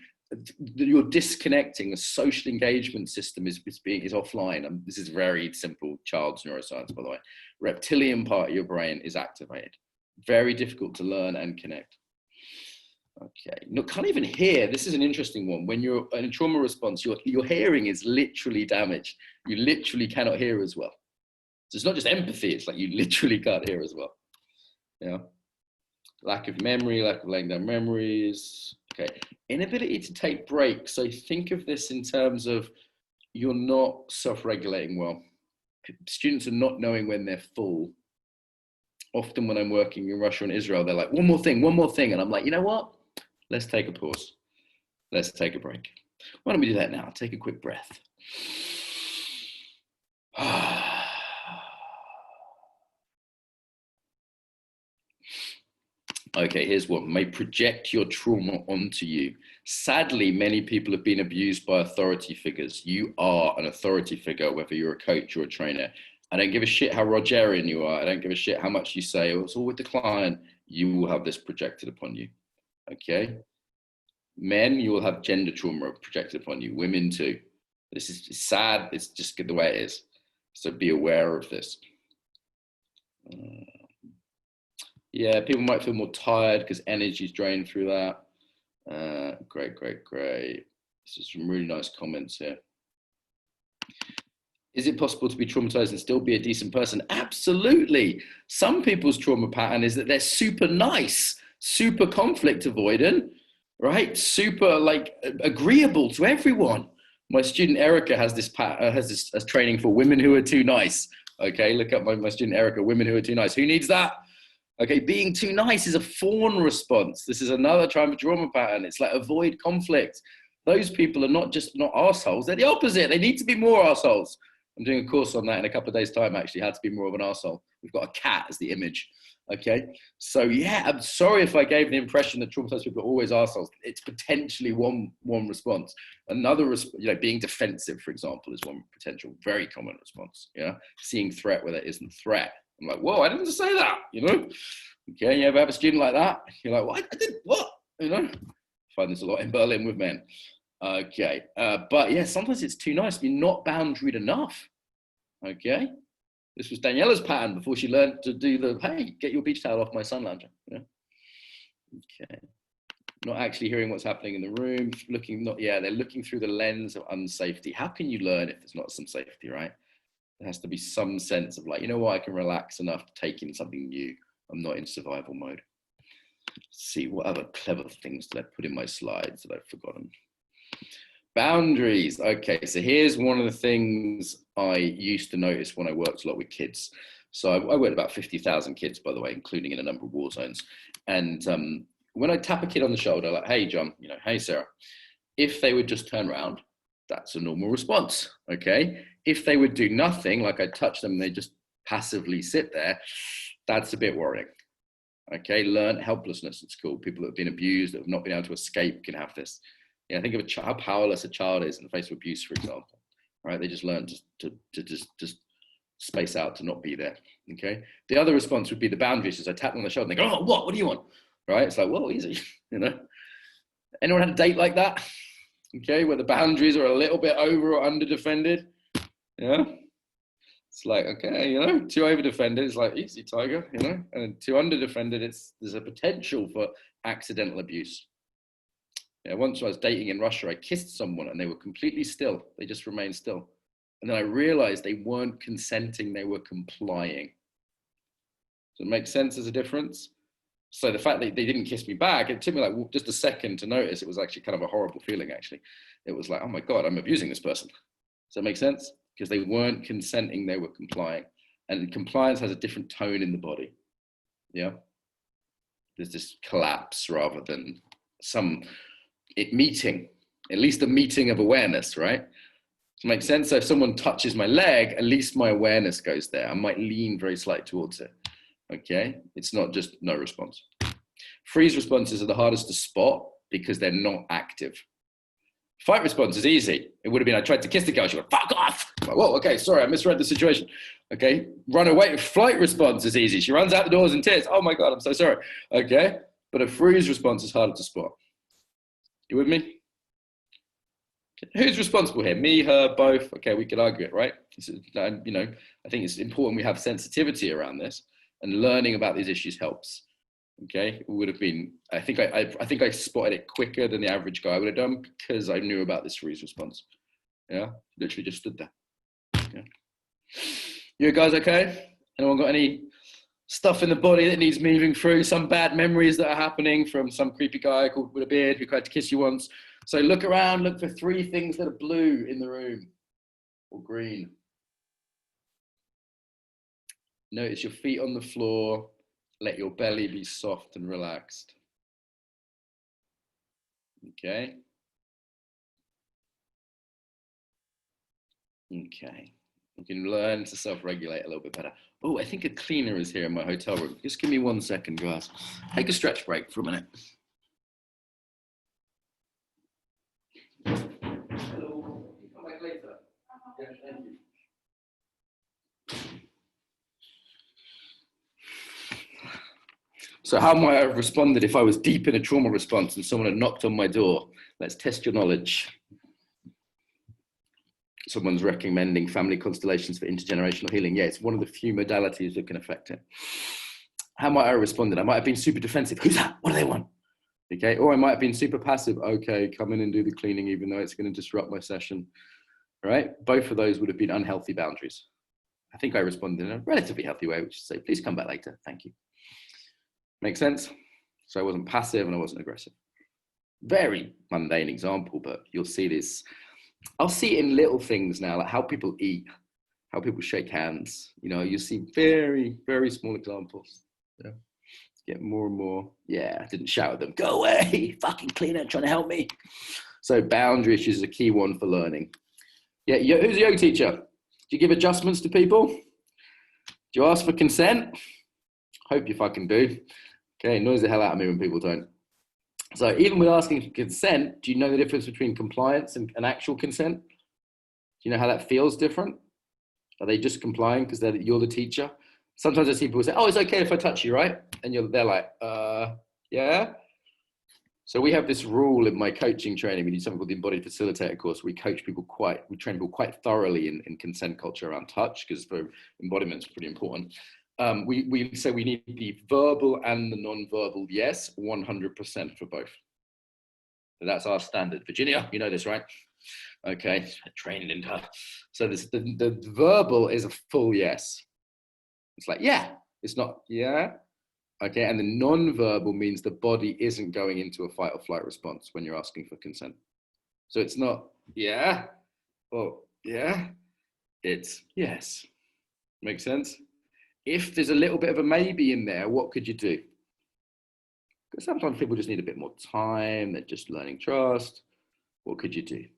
you're disconnecting. A social engagement system is offline. This is very simple child's neuroscience, by the way. Reptilian part of your brain is activated. Very difficult to learn and connect. Okay, no, can't even hear. This is an interesting one. When you're in a trauma response, your hearing is literally damaged. You literally cannot hear as well. So it's not just empathy, it's like you literally can't hear as well. Yeah. Lack of memory, lack of laying down memories. Okay, inability to take breaks. So think of this in terms of you're not self-regulating well. Students are not knowing when they're full. Often when I'm working in Russia and Israel, they're like, one more thing. And I'm like, you know what? Let's take a pause. Let's take a break. Why don't we do that now? Take a quick breath. Okay, here's one. May project your trauma onto you. Sadly, many people have been abused by authority figures. You are an authority figure, whether you're a coach or a trainer. I don't give a shit how Rogerian you are. I don't give a shit how much you say. It's all with the client. You will have this projected upon you. Okay? Men, you will have gender trauma projected upon you. Women too. This is sad. It's just the way it is. So be aware of this. Yeah, people might feel more tired because energy is drained through that. Great. This is some really nice comments here. Is it possible to be traumatized and still be a decent person? Absolutely. Some people's trauma pattern is that they're super nice, super conflict avoidant, right? Super like agreeable to everyone. My student Erica has this training for women who are too nice. Okay, look up my student Erica, women who are too nice. Who needs that? Okay, being too nice is a fawn response. This is another trauma pattern. It's like avoid conflict. Those people are not assholes. They're the opposite. They need to be more assholes. I'm doing a course on that in a couple of days' time, actually, how to be more of an arsehole. We've got a cat as the image, okay? So yeah, I'm sorry if I gave the impression that traumatized people are always arseholes. It's potentially one response. Another, being defensive, for example, is one potential very common response, yeah? Seeing threat where there isn't threat. I'm like, whoa, I didn't say that, Okay, you ever have a student like that? You're like, what? I did what? I find this a lot in Berlin with men. Okay, but yeah, sometimes it's too nice. You're not boundaried enough. Okay, this was Daniela's pattern before she learned to do the, hey, get your beach towel off my sun lounger. Okay, not actually hearing what's happening in the room, they're looking through the lens of unsafety. How can you learn if there's not some safety, right? There has to be some sense of like, you know what, I can relax enough to take in something new. I'm not in survival mode. Let's see, what other clever things did I put in my slides that I've forgotten? Boundaries. Okay, so here's one of the things I used to notice when I worked a lot with kids. So I worked about 50,000 kids, by the way, including in a number of war zones. And when I tap a kid on the shoulder, like, hey, John, hey, Sarah, if they would just turn around, that's a normal response, okay? If they would do nothing, like I touch them and they just passively sit there, that's a bit worrying. Okay, learn helplessness at school. People that have been abused, that have not been able to escape can have this. Yeah, think of how powerless a child is in the face of abuse, for example. Right? They just learn to just space out, to not be there. Okay. The other response would be the boundaries. As I tap them on the shoulder, and they go, "Oh, what? What do you want?" Right? It's like, well, easy. Anyone had a date like that? Okay, where the boundaries are a little bit over or under defended. Yeah. It's like, okay, too over defended. It's like easy, tiger. And too under defended, there's a potential for accidental abuse. Yeah, once I was dating in Russia, I kissed someone and they were completely still. They just remained still. And then I realized they weren't consenting, they were complying. Does it make sense as a difference? So the fact that they didn't kiss me back, it took me like just a second to notice. It was actually kind of a horrible feeling, actually. It was like, oh my God, I'm abusing this person. Does that make sense? Because they weren't consenting, they were complying. And compliance has a different tone in the body. Yeah. There's this collapse rather than some meeting, at least a meeting of awareness, right? Does it make sense? So if someone touches my leg, at least my awareness goes there. I might lean very slightly towards it. Okay, it's not just no response. Freeze responses are the hardest to spot because they're not active. Fight response is easy. It would have been, I tried to kiss the girl, she went, fuck off. I'm like, whoa, okay, sorry, I misread the situation. Okay, run away. Flight response is easy. She runs out the doors in tears. Oh my God, I'm so sorry. Okay, but a freeze response is harder to spot. You with me? Okay. Who's responsible here? Me, her, both? Okay, we could argue it, right? You know, I think it's important we have sensitivity around this, and learning about these issues helps. Okay, it would have been, I think I spotted it quicker than the average guy would have done because I knew about this freeze response. Yeah, literally just stood there. Yeah. You guys okay? Anyone got any stuff in the body that needs moving through? Some bad memories that are happening from some creepy guy called with a beard who tried to kiss you once. So look around, look for 3 things that are blue in the room or green. Notice your feet on the floor. Let your belly be soft and relaxed. Okay. Okay. You can learn to self-regulate a little bit better. Oh, I think a cleaner is here in my hotel room. Just give me 1 second, guys. Take a stretch break for a minute. Hello. Come back later. Yeah, thank you. So how might I have responded if I was deep in a trauma response and someone had knocked on my door? Let's test your knowledge. Someone's recommending family constellations for intergenerational healing. Yeah, it's one of the few modalities that can affect it. How might I have responded? I might have been super defensive. Who's that? What do they want? Okay, or I might have been super passive. Okay, come in and do the cleaning even though it's going to disrupt my session. Right? Both of those would have been unhealthy boundaries. I think I responded in a relatively healthy way, which is say, please come back later. Thank you. Make sense? So I wasn't passive and I wasn't aggressive. Very mundane example, but you'll see this. I'll see it in little things now, like how people eat, how people shake hands. You know, you see very, very small examples. Yeah. Get more and more. Yeah, I didn't shout at them, go away, fucking cleaner, trying to help me. So boundary issues is a key one for learning. Yeah, who's a yoga teacher? Do you give adjustments to people? Do you ask for consent? Hope you fucking do. Okay, annoys the hell out of me when people don't. So even with asking for consent, do you know the difference between compliance and actual consent? Do you know how that feels different? Are they just complying because you're the teacher? Sometimes I see people say, oh, it's okay if I touch you, right? And they're like, yeah. So we have this rule in my coaching training. We do something called the Embodied Facilitator Course. We train people quite thoroughly in consent culture around touch, because for embodiment, it's pretty important. We say we need the verbal and the non-verbal yes, 100% for both. So that's our standard. Virginia, you know this, right? Okay, trained in her. So the verbal is a full yes. It's like, yeah, it's not, yeah. Okay, and the non-verbal means the body isn't going into a fight or flight response when you're asking for consent. So it's not, yeah, or yeah, it's yes. Make sense? If there's a little bit of a maybe in there, what could you do? Because sometimes people just need a bit more time. They're just learning trust. What could you do? You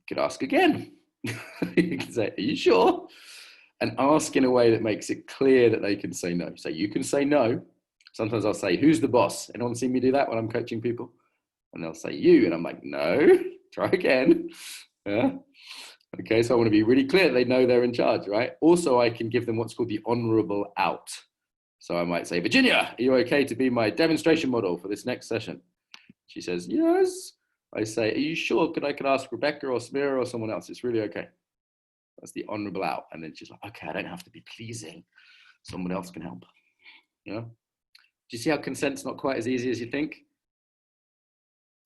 could ask again. You can say, are you sure? And ask in a way that makes it clear that they can say no. So you can say no. Sometimes I'll say, who's the boss? Anyone see me do that when I'm coaching people? And they'll say you. And I'm like, no, try again. Yeah. Okay, so I want to be really clear they know they're in charge, right? Also, I can give them what's called the honorable out. So I might say, Virginia, are you okay to be my demonstration model for this next session? She says, yes. I say, are you sure? I could ask Rebecca or Samira or someone else. It's really okay. That's the honorable out. And then she's like, okay, I don't have to be pleasing. Someone else can help. Yeah. Do you see how consent's not quite as easy as you think?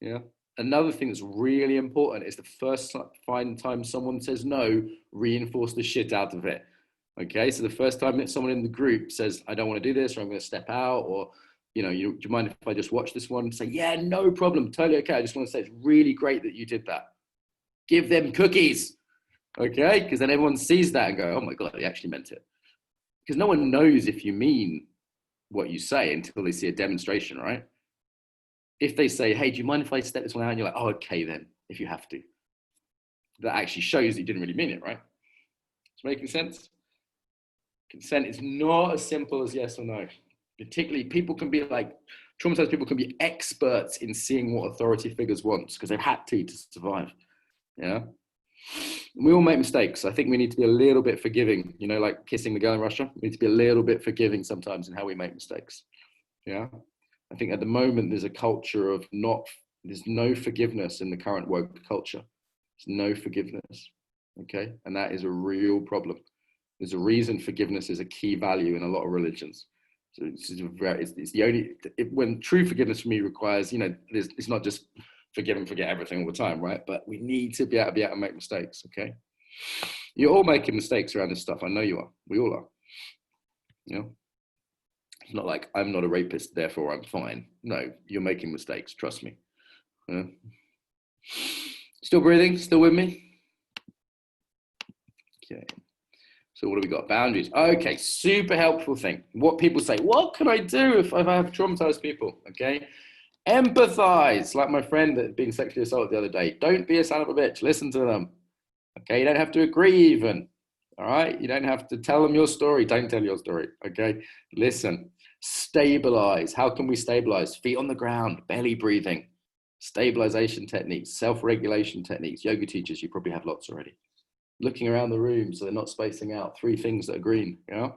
Yeah. Another thing that's really important is the first time someone says no, reinforce the shit out of it. Okay, so the first time that someone in the group says, I don't want to do this, or I'm going to step out, or, you know, do you mind if I just watch this one? Say, yeah, no problem, totally okay. I just want to say it's really great that you did that. Give them cookies, okay? Because then everyone sees that and go, oh my God, they actually meant it. Because no one knows if you mean what you say until they see a demonstration, right? If they say, hey, do you mind if I step this one out? And you're like, oh, okay then, if you have to. That actually shows that you didn't really mean it, right? It's making sense? Consent is not as simple as yes or no. Particularly, people can be like Traumatized people can be experts in seeing what authority figures want because they've had to survive. Yeah. We all make mistakes. I think we need to be a little bit forgiving, you know, like kissing the girl in Russia. We need to be a little bit forgiving sometimes in how we make mistakes. Yeah. I think at the moment there's a culture of there's no forgiveness in the current woke culture. There's no forgiveness. Okay. And that is a real problem. There's a reason forgiveness is a key value in a lot of religions. So it's the only, when true forgiveness for me requires, you know, it's not just forgive and forget everything all the time, right? But we need to be able to make mistakes, okay? You're all making mistakes around this stuff. I know you are. We all are. You know? It's not like I'm not a rapist, therefore I'm fine. No, you're making mistakes. Trust me. Still breathing? Still with me? Okay. So what do we got? Boundaries. Okay, super helpful thing. What people say, what can I do if I have traumatized people? Okay. Empathize, like my friend that being sexually assaulted the other day. Don't be a son of a bitch. Listen to them. Okay, you don't have to agree even. All right, you don't have to tell them your story. Don't tell your story. Okay, listen. Stabilize. How can we stabilize? Feet on the ground, belly breathing, stabilization techniques, self-regulation techniques. Yoga teachers, you probably have lots already. Looking around the room so they're not spacing out. 3 things that are green. You know,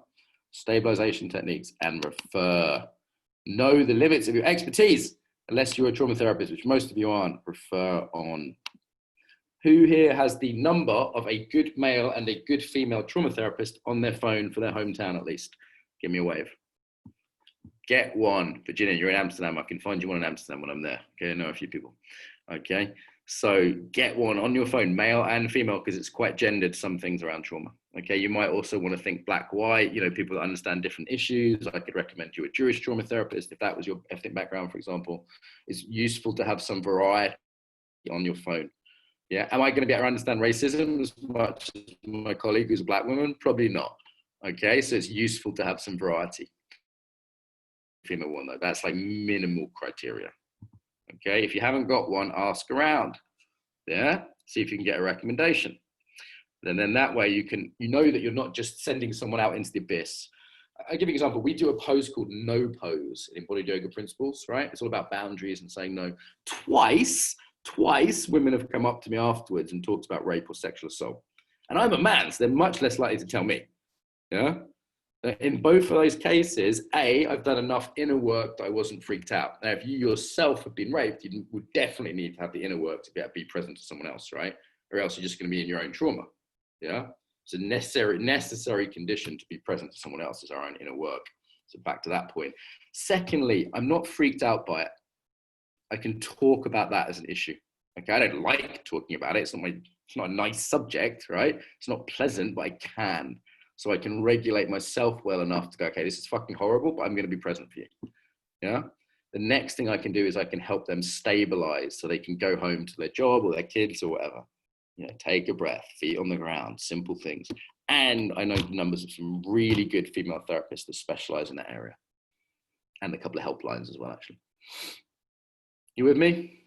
stabilization techniques, and refer. Know the limits of your expertise. Unless you're a trauma therapist, which most of you aren't, refer on. Who here has the number of a good male and a good female trauma therapist on their phone for their hometown at least? Give me a wave. Get one. Virginia, you're in Amsterdam. I can find you one in Amsterdam when I'm there. Okay, I know a few people. Okay, so get one on your phone, male and female, because it's quite gendered, some things around trauma. Okay, you might also want to think black, white, you know, people that understand different issues. I could recommend you a Jewish trauma therapist if that was your ethnic background, for example. It's useful to have some variety on your phone. Yeah, am I going to be able to understand racism as much as my colleague who's a black woman? Probably not. Okay, so it's useful to have some variety. Female one though, that's like minimal criteria. Okay, if you haven't got one, ask around. Yeah, see if you can get a recommendation. And then that way you know that you're not just sending someone out into the abyss. I'll give you an example. We do a pose called no pose in Embodied Yoga Principles, right? It's all about boundaries and saying no. Twice women have come up to me afterwards and talked about rape or sexual assault. And I'm a man, so they're much less likely to tell me. Yeah. In both of those cases, I've done enough inner work that I wasn't freaked out. Now, if you yourself have been raped, you would definitely need to have the inner work to be able to be present to someone else, right? Or else you're just going to be in your own trauma. Yeah. It's a necessary condition to be present to someone else is our own inner work. So back to that point. Secondly, I'm not freaked out by it. I can talk about that as an issue. Okay, I don't like talking about it. It's not a nice subject, right? It's not pleasant, but I can. So I can regulate myself well enough to go, okay, this is fucking horrible, but I'm going to be present for you. Yeah. The next thing I can do is I can help them stabilize so they can go home to their job or their kids or whatever. You know, take a breath, feet on the ground, simple things. And I know the numbers of some really good female therapists that specialize in that area. And a couple of helplines as well, actually. You with me?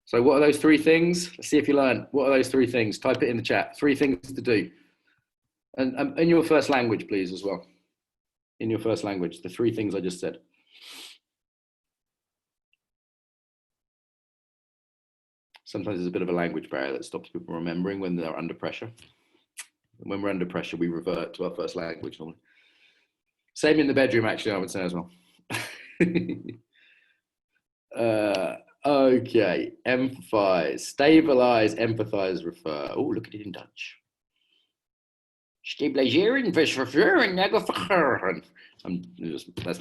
So what are those 3 things? Let's see if you learn. What are those 3 things? Type it in the chat. 3 things to do. And in your first language, please, as well. In your first language, the 3 things I just said. Sometimes there's a bit of a language barrier that stops people remembering when they're under pressure. And when we're under pressure, we revert to our first language normally. Same in the bedroom, actually, I would say as well. Okay, empathize, stabilize, empathize, refer. Oh, look at it in Dutch. Stabiliseren, referring, that's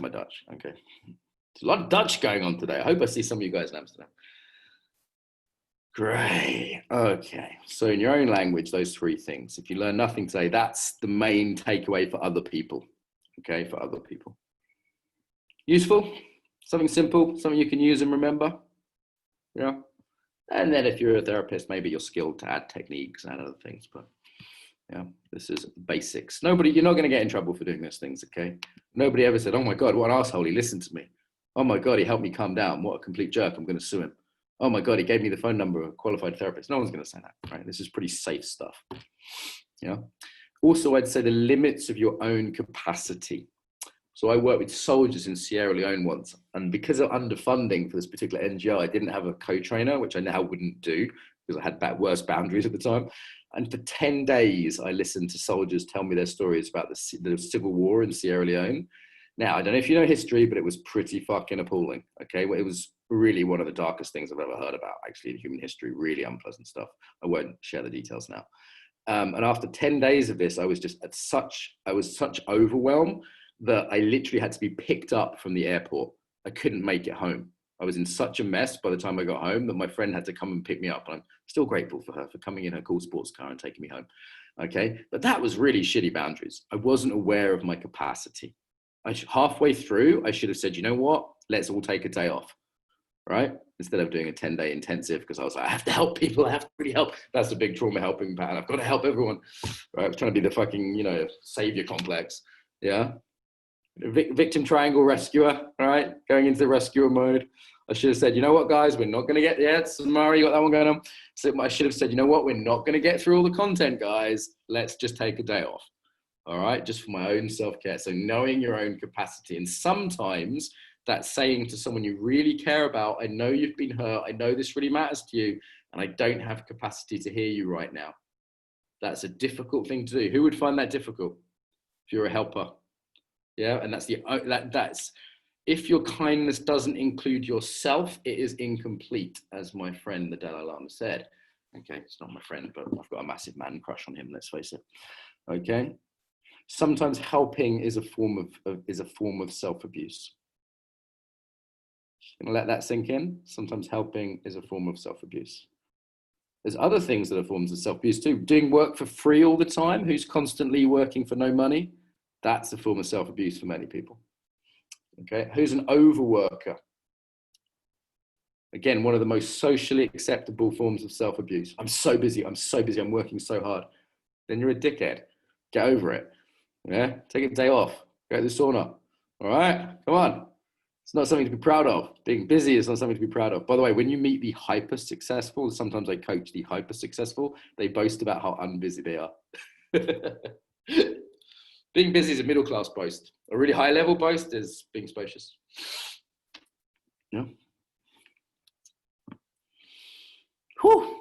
my Dutch. Okay, there's a lot of Dutch going on today. I hope I see some of you guys in Amsterdam. Great. Okay, so in your own language, those 3 things. If you learn nothing today, that's the main takeaway for other people. Okay, for other people. Useful, something simple, something you can use and remember. Yeah. And then if you're a therapist, maybe you're skilled to add techniques and other things, but yeah, this is basics. You're not going to get in trouble for doing those things, okay? Nobody ever said, oh my God, what an asshole, he listened to me. Oh my God, he helped me calm down. What a complete jerk, I'm going to sue him. Oh my God, he gave me the phone number of a qualified therapist. No one's going to say that, right? This is pretty safe stuff. Yeah. Also, I'd say the limits of your own capacity. So I worked with soldiers in Sierra Leone once, and because of underfunding for this particular NGO, I didn't have a co-trainer, which I now wouldn't do because I had worse boundaries at the time. And for 10 days, I listened to soldiers tell me their stories about the civil war in Sierra Leone. Now, I don't know if you know history, but it was pretty fucking appalling, okay? Well, it was really one of the darkest things I've ever heard about, actually, in human history, really unpleasant stuff. I won't share the details now. And after 10 days of this, I was such overwhelmed that I literally had to be picked up from the airport. I couldn't make it home. I was in such a mess by the time I got home that my friend had to come and pick me up. And I'm still grateful for her for coming in her cool sports car and taking me home. Okay, but that was really shitty boundaries. I wasn't aware of my capacity. Halfway through, I should have said, you know what? Let's all take a day off, right? Instead of doing a 10-day intensive, because I was like, I have to help people. I have to really help. That's a big trauma helping pattern. I've got to help everyone, right? I was trying to be the fucking, savior complex. Yeah. Victim triangle rescuer, all right? Going into the rescuer mode. I should have said, you know what, guys, we're not going to get, Samara, you got that one going on. So I should have said, you know what, we're not going to get through all the content, guys. Let's just take a day off, all right? Just for my own self-care. So knowing your own capacity. And sometimes that's saying to someone you really care about, I know you've been hurt. I know this really matters to you, and I don't have capacity to hear you right now. That's a difficult thing to do. Who would find that difficult if you're a helper? Yeah, and that's if your kindness doesn't include yourself, it is incomplete, as my friend the Dalai Lama said. Okay, it's not my friend, but I've got a massive man crush on him. Let's face it. Okay, sometimes helping is a form of self-abuse. Gonna let that sink in. Sometimes helping is a form of self-abuse. There's other things that are forms of self-abuse too. Doing work for free all the time. Who's constantly working for no money? That's a form of self-abuse for many people. Okay, who's an overworker? Again, one of the most socially acceptable forms of self-abuse. I'm so busy, I'm working so hard. Then you're a dickhead. Get over it. Yeah, take a day off. Go to the sauna. All right, come on. It's not something to be proud of. Being busy is not something to be proud of. By the way, when you meet the hyper-successful, sometimes I coach the hyper-successful, they boast about how unbusy they are. Being busy is a middle-class boast. A really high-level boast is being spacious. Yeah. Whew.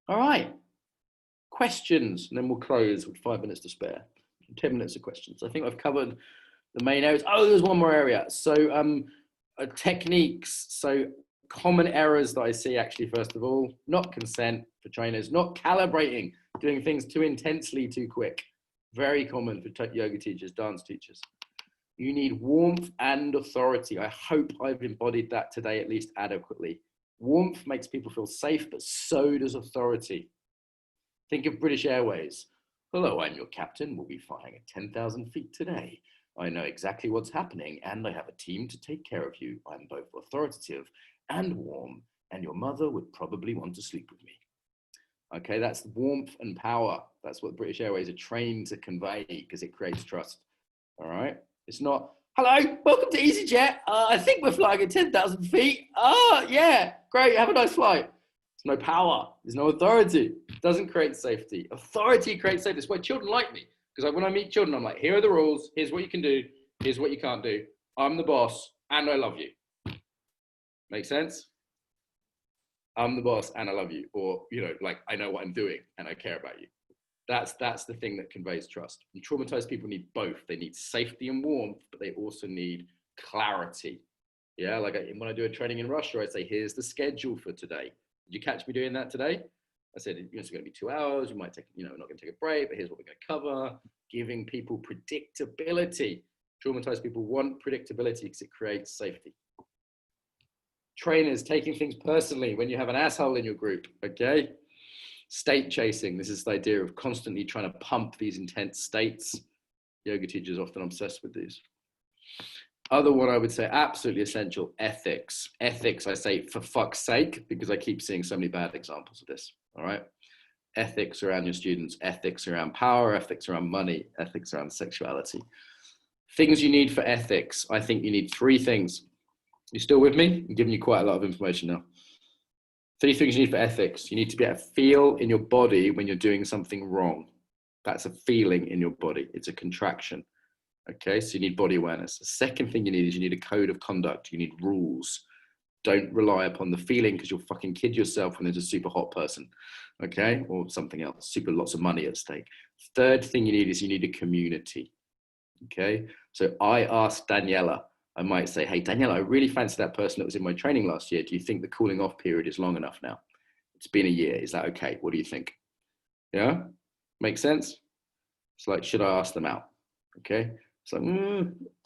All right. Questions, and then we'll close with 5 minutes to spare. 10 minutes of questions. I think I've covered the main areas. Oh, there's one more area. So techniques. So common errors that I see actually, first of all, not consent for trainers, not calibrating, doing things too intensely, too quick. Very common for yoga teachers, dance teachers. You need warmth and authority. I hope I've embodied that today, at least adequately. Warmth makes people feel safe, but so does authority. Think of British Airways. Hello, I'm your captain. We'll be flying at 10,000 feet today. I know exactly what's happening, and I have a team to take care of you. I'm both authoritative and warm, and your mother would probably want to sleep with me. Okay, that's warmth and power. That's what British Airways are trained to convey because it creates trust. All right, it's not, hello, welcome to EasyJet. I think we're flying at 10,000 feet. Oh, yeah, great, have a nice flight. There's no power, there's no authority. It doesn't create safety. Authority creates safety. That's why children like me. Because when I meet children, I'm like, here are the rules. Here's what you can do. Here's what you can't do. I'm the boss and I love you. Make sense? I'm the boss and I love you. Or, like I know what I'm doing and I care about you. That's the thing that conveys trust. And traumatized people need both. They need safety and warmth, but they also need clarity. Yeah, like when I do a training in Russia, I say, here's the schedule for today. Did you catch me doing that today? I said, it's going to be 2 hours. We might take, we're not going to take a break, but here's what we're going to cover. Giving people predictability. Traumatized people want predictability because it creates safety. Trainers taking things personally when you have an asshole in your group, okay? State chasing. This is the idea of constantly trying to pump these intense states. Yoga teachers are often obsessed with these. Other one I would say, absolutely essential, ethics. Ethics, I say for fuck's sake, because I keep seeing so many bad examples of this, all right? Ethics around your students, ethics around power, ethics around money, ethics around sexuality. Things you need for ethics. I think you need 3 things. You still with me? I'm giving you quite a lot of information now. 3 things you need for ethics. You need to be able to feel in your body when you're doing something wrong. That's a feeling in your body. It's a contraction. Okay, so you need body awareness. The second thing you need is you need a code of conduct. You need rules. Don't rely upon the feeling, because you'll fucking kid yourself when there's a super hot person, okay? Or something else, super lots of money at stake. Third thing you need is you need a community, okay? So I asked Daniela, I might say, hey, Daniela, I really fancy that person that was in my training last year. Do you think the cooling off period is long enough now? It's been a year. Is that okay? What do you think? Yeah? Make sense? It's like, should I ask them out? Okay? It's like,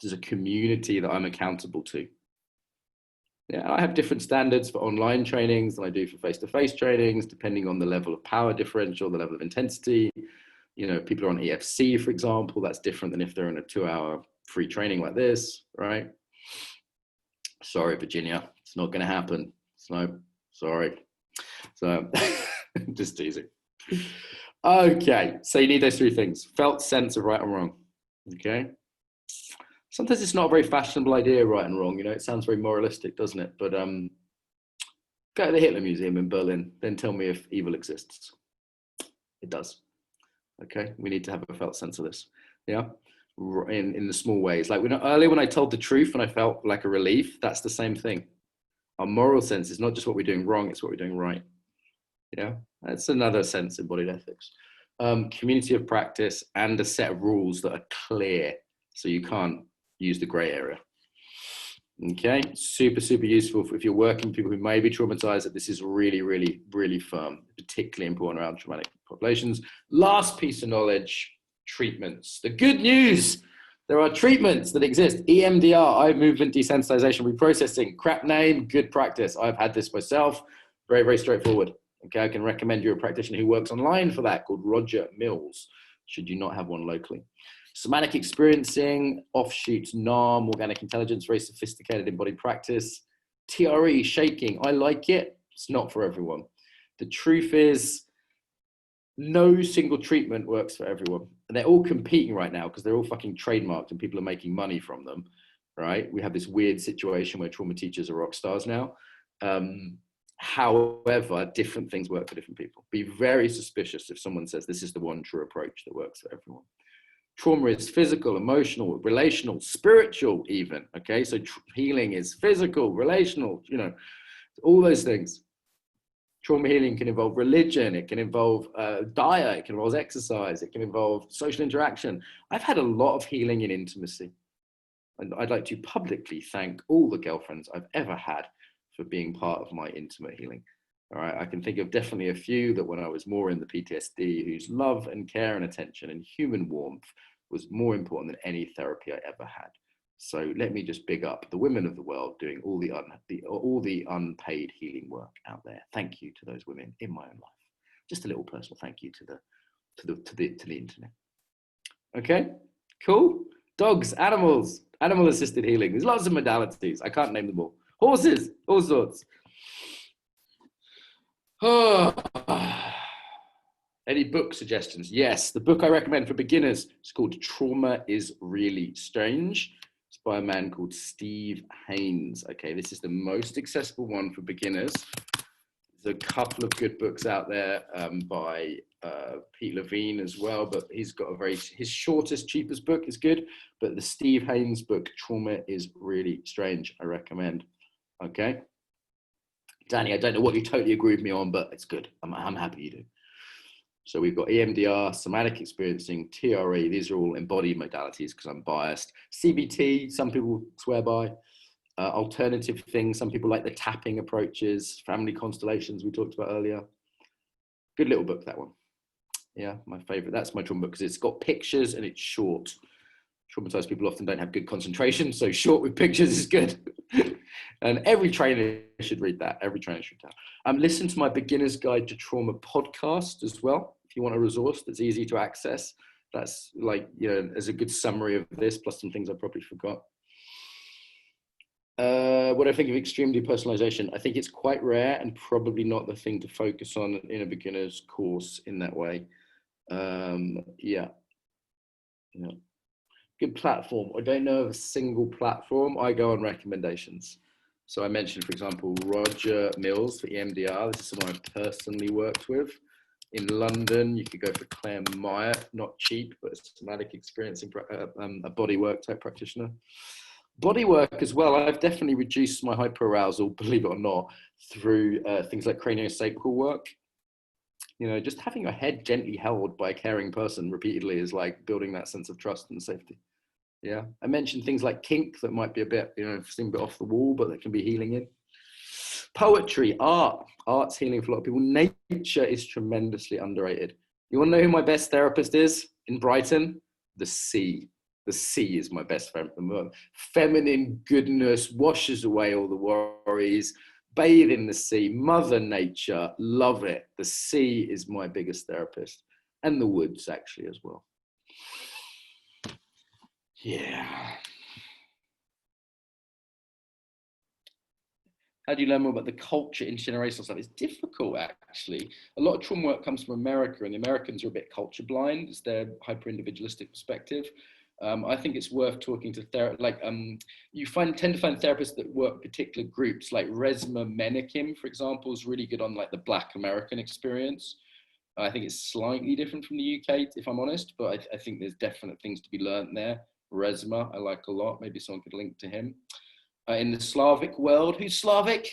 there's a community that I'm accountable to. Yeah, I have different standards for online trainings than I do for face-to-face trainings, depending on the level of power differential, the level of intensity. You know, people are on EFC, for example, that's different than if they're in a 2-hour free training like this, right? Sorry, Virginia, it's not going to happen. So, sorry. So, just teasing. Okay, so you need those 3 things. Felt sense of right and wrong, okay? Sometimes it's not a very fashionable idea, right and wrong. You know, it sounds very moralistic, doesn't it? But go to the Hitler Museum in Berlin, then tell me if evil exists. It does. Okay, we need to have a felt sense of this. Yeah, in the small ways. Like earlier when I told the truth and I felt like a relief, that's the same thing. Our moral sense is not just what we're doing wrong, it's what we're doing right. Yeah, that's another sense in embodied ethics. Community of practice and a set of rules that are clear, so you can't use the gray area. Okay, super, super useful if you're working with people who may be traumatized, that this is really, really, really firm, particularly important around traumatic populations. Last piece of knowledge, treatments. The good news, there are treatments that exist. EMDR, eye movement desensitization reprocessing, crap name, good practice. I've had this myself, very, very straightforward. Okay, I can recommend you a practitioner who works online for that, called Roger Mills, should you not have one locally. Somatic experiencing, offshoots, NARM, organic intelligence, very sophisticated embodied practice. TRE, shaking, I like it. It's not for everyone. The truth is, no single treatment works for everyone. And they're all competing right now because they're all fucking trademarked and people are making money from them, right? We have this weird situation where trauma teachers are rock stars now. However, different things work for different people. Be very suspicious if someone says this is the one true approach that works for everyone. Trauma is physical, emotional, relational, spiritual even, okay? So healing is physical, relational, you know, all those things. Trauma healing can involve religion, it can involve diet, it can involve exercise, it can involve social interaction. I've had a lot of healing in intimacy. And I'd like to publicly thank all the girlfriends I've ever had for being part of my intimate healing. All right, I can think of definitely a few that when I was more in the PTSD, whose love and care and attention and human warmth was more important than any therapy I ever had. So let me just big up the women of the world doing all the unpaid healing work out there. Thank you to those women in my own life. Just a little personal thank you to the internet. Okay, cool. Dogs, animals, animal assisted healing. There's lots of modalities. I can't name them all. Horses, all sorts. Oh. Any book suggestions? Yes, the book I recommend for beginners is called Trauma is Really Strange. It's by a man called Steve Haynes. Okay, this is the most accessible one for beginners. There's a couple of good books out there by Pete Levine as well, but he's got his shortest, cheapest book is good, but the Steve Haynes book, Trauma is Really Strange, I recommend. Okay. Danny, I don't know what you totally agree with me on, but it's good. I'm happy you do. So we've got EMDR, somatic experiencing, TRE. These are all embodied modalities because I'm biased. CBT, some people swear by. Alternative things, some people like the tapping approaches, family constellations we talked about earlier. Good little book, that one. Yeah, my favorite. That's my trauma book because it's got pictures and it's short. Traumatized people often don't have good concentration, so short with pictures is good. And every trainer should read that. Every trainer should read that. Listen to my Beginner's Guide to Trauma podcast as well. If you want a resource that's easy to access, that's like, you know, as a good summary of this, plus some things I probably forgot. What I think of extreme depersonalization, I think it's quite rare and probably not the thing to focus on in a beginner's course in that way. Yeah. Good platform. I don't know of a single platform. I go on recommendations. So I mentioned, for example, Roger Mills for EMDR. This is someone I've personally worked with. In London, you could go for Claire Meyer, not cheap, but a somatic experience, a bodywork type practitioner. Bodywork as well, I've definitely reduced my hyperarousal, believe it or not, through things like craniosacral work. You know, just having your head gently held by a caring person repeatedly is like building that sense of trust and safety. Yeah, I mentioned things like kink that might be a bit, you know, seem a bit off the wall, but that can be healing in. Poetry, art's healing for a lot of people. Nature is tremendously underrated. You want to know who my best therapist is in Brighton? The sea. The sea is my best friend. Feminine goodness washes away all the worries. Bathe in the sea. Mother Nature, love it. The sea is my biggest therapist. And the woods, actually, as well. Yeah. How do you learn more about the culture, intergenerational stuff? It's difficult, actually. A lot of trauma work comes from America, and the Americans are a bit culture blind. It's their hyper-individualistic perspective. I think it's worth talking to therapists. You tend to find therapists that work with particular groups, like Resmaa Menakem, for example, is really good on like the Black American experience. I think it's slightly different from the UK, if I'm honest, but I think there's definite things to be learned there. Resmaa, I like a lot. Maybe someone could link to him. In the Slavic world, who's Slavic?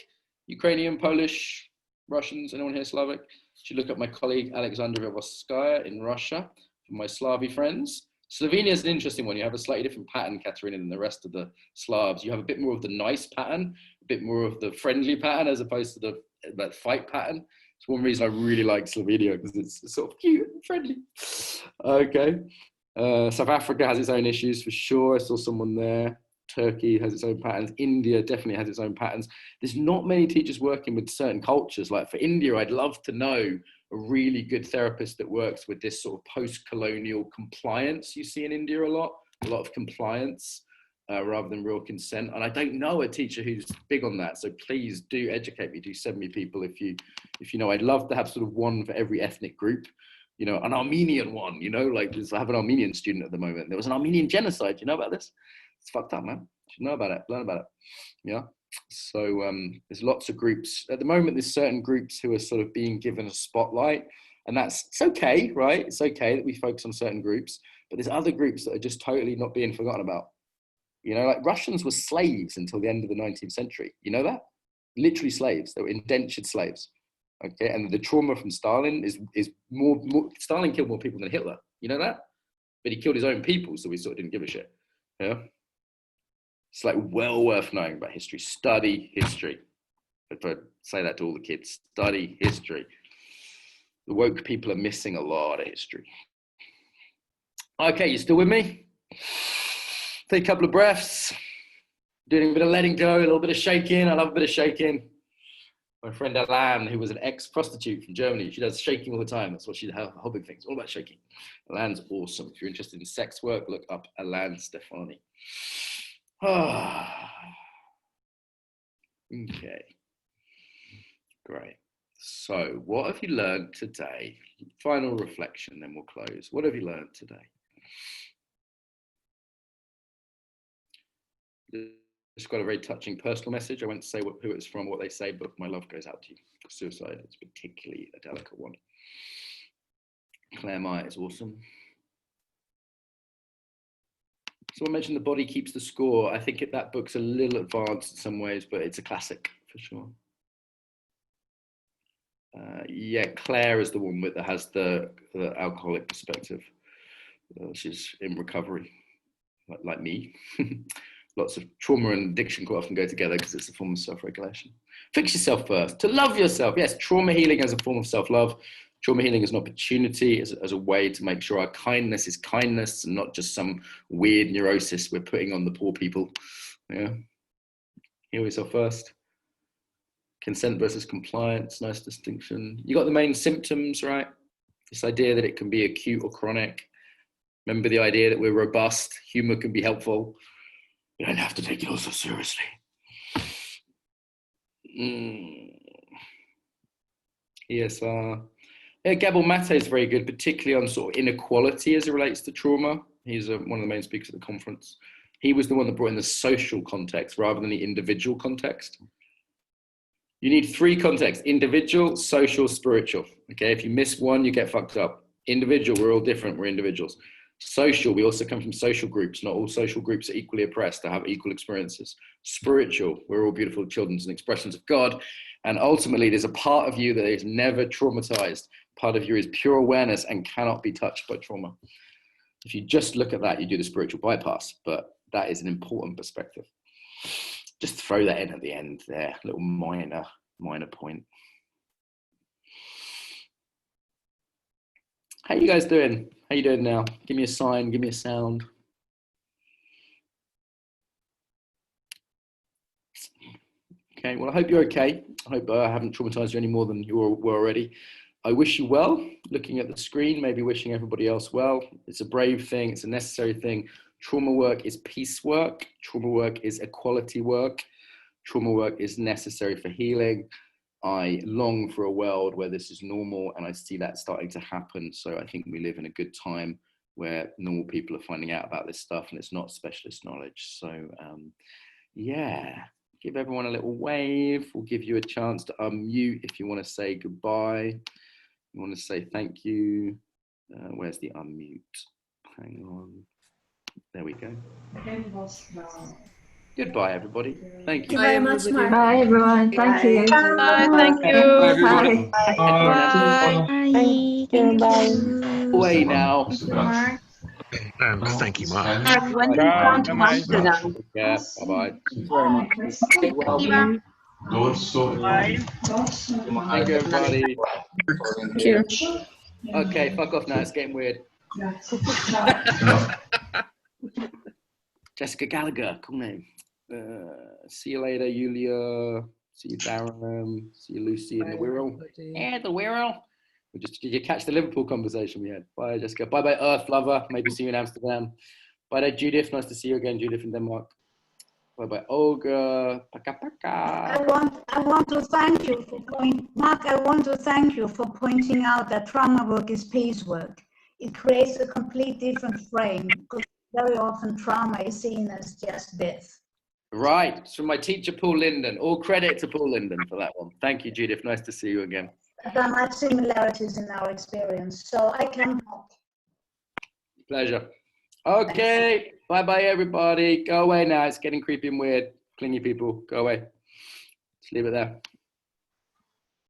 Ukrainian, Polish, Russians, anyone here Slavic? Should look at my colleague Alexandra Voskaya in Russia for my Slavi friends. Slovenia is an interesting one. You have a slightly different pattern, Katerina, than the rest of the Slavs. You have a bit more of the nice pattern, a bit more of the friendly pattern, as opposed to that fight pattern. It's one reason I really like Slovenia, because it's sort of cute and friendly. Okay. South Africa has its own issues for sure. I saw someone there. Turkey has its own patterns. India definitely has its own patterns. There's not many teachers working with certain cultures. Like for India, I'd love to know a really good therapist that works with this sort of post-colonial compliance you see in India a lot of compliance rather than real consent. And I don't know a teacher who's big on that. So please do educate me. Do send me people if you know. I'd love to have sort of one for every ethnic group. You know, an Armenian one, you know, like I have an Armenian student at the moment. There was an Armenian genocide. You know about this? It's fucked up, man. You should know about it, learn about it. Yeah. So there's lots of groups. At the moment, there's certain groups who are sort of being given a spotlight, and it's okay, right? It's okay that we focus on certain groups, but there's other groups that are just totally not being forgotten about. You know, like Russians were slaves until the end of the 19th century. You know that? Literally slaves. They were indentured slaves. Okay, and the trauma from Stalin is more. Stalin killed more people than Hitler. You know that? But he killed his own people, so we sort of didn't give a shit. Yeah. It's like well worth knowing about history. Study history. If I say that to all the kids, study history. The woke people are missing a lot of history. Okay, you still with me? Take a couple of breaths. Doing a bit of letting go, a little bit of shaking. I love a bit of shaking. My friend Alan, who was an ex-prostitute from Germany, she does shaking all the time. That's what her hobby things, all about shaking. Alan's awesome. If you're interested in sex work, look up Alan Stefani. Okay, great. So what have you learned today? Final reflection, then we'll close. What have you learned today? Just got a very touching personal message. I won't say who it's from, what they say, but my love goes out to you. Suicide is particularly a delicate one. Claire Meyer is awesome. Someone mentioned The Body Keeps the Score. I think that book's a little advanced in some ways, but it's a classic for sure. Yeah, Claire is the one that has the alcoholic perspective. She's in recovery, like me. Lots of trauma and addiction quite often go together because it's a form of self-regulation. Fix yourself first. To love yourself. Yes, trauma healing as a form of self-love. Trauma healing is an opportunity, as a way to make sure our kindness is kindness and not just some weird neurosis we're putting on the poor people. Yeah. Heal yourself first. Consent versus compliance, nice distinction. You got the main symptoms, right? This idea that it can be acute or chronic. Remember the idea that we're robust, humor can be helpful. You don't have to take it all so seriously. ESR. Yeah, Gabor Mate is very good, particularly on sort of inequality as it relates to trauma. He's one of the main speakers at the conference. He was the one that brought in the social context rather than the individual context. You need 3 contexts: individual, social, spiritual. Okay, if you miss one, you get fucked up. Individual, we're all different, we're individuals. Social, we also come from social groups. Not all social groups are equally oppressed, they have equal experiences. Spiritual, we're all beautiful children and expressions of God. And ultimately, there's a part of you that is never traumatized. Part of you is pure awareness and cannot be touched by trauma. If you just look at that, you do the spiritual bypass, but that is an important perspective. Just throw that in at the end there, little minor point. How you guys doing? How you doing now? Give me a sign, give me a sound. Okay, well, I hope you're okay. I hope I haven't traumatized you any more than you were already. I wish you well, looking at the screen, maybe wishing everybody else well. It's a brave thing, it's a necessary thing. Trauma work is peace work. Trauma work is equality work. Trauma work is necessary for healing. I long for a world where this is normal, and I see that starting to happen. So I think we live in a good time where normal people are finding out about this stuff and it's not specialist knowledge. So yeah, give everyone a little wave. We'll give you a chance to unmute if you want to say goodbye. You want to say thank you. Where's the unmute? Hang on. There we go. Goodbye, everybody. Thank you. Thank you very much, Mark. Bye, everyone. Thank you. Bye, thank you. Bye. Bye. Thank you. Bye. Away now. Thank you, Mark. Mark, when do you come to Amsterdam? Yeah, bye-bye. Thank you very much. Stay well. Bye. Thank you, everybody. Thank you. Okay, fuck off now. It's getting weird. Jessica Gallagher, cool name. See you later, Yulia. See you, Darren. See you, Lucy, and the Wirral. Yeah, the Wirral. Did you catch the Liverpool conversation we had? Bye, Jessica. Bye-bye, Earth Lover. Maybe see you in Amsterdam. Bye, Judith. Nice to see you again, Judith in Denmark. Bye-bye, Olga. Paka paka. I want to thank you for Mark, I want to thank you for pointing out that trauma work is peace work. It creates a complete different frame, because very often trauma is seen as just death. Right, it's from my teacher, Paul Linden. All credit to Paul Linden for that one. Thank you, Judith. Nice to see you again. There are much similarities in our experience, so I can help. Pleasure. Okay, bye-bye, everybody. Go away now. It's getting creepy and weird. Clingy people, go away. Just leave it there.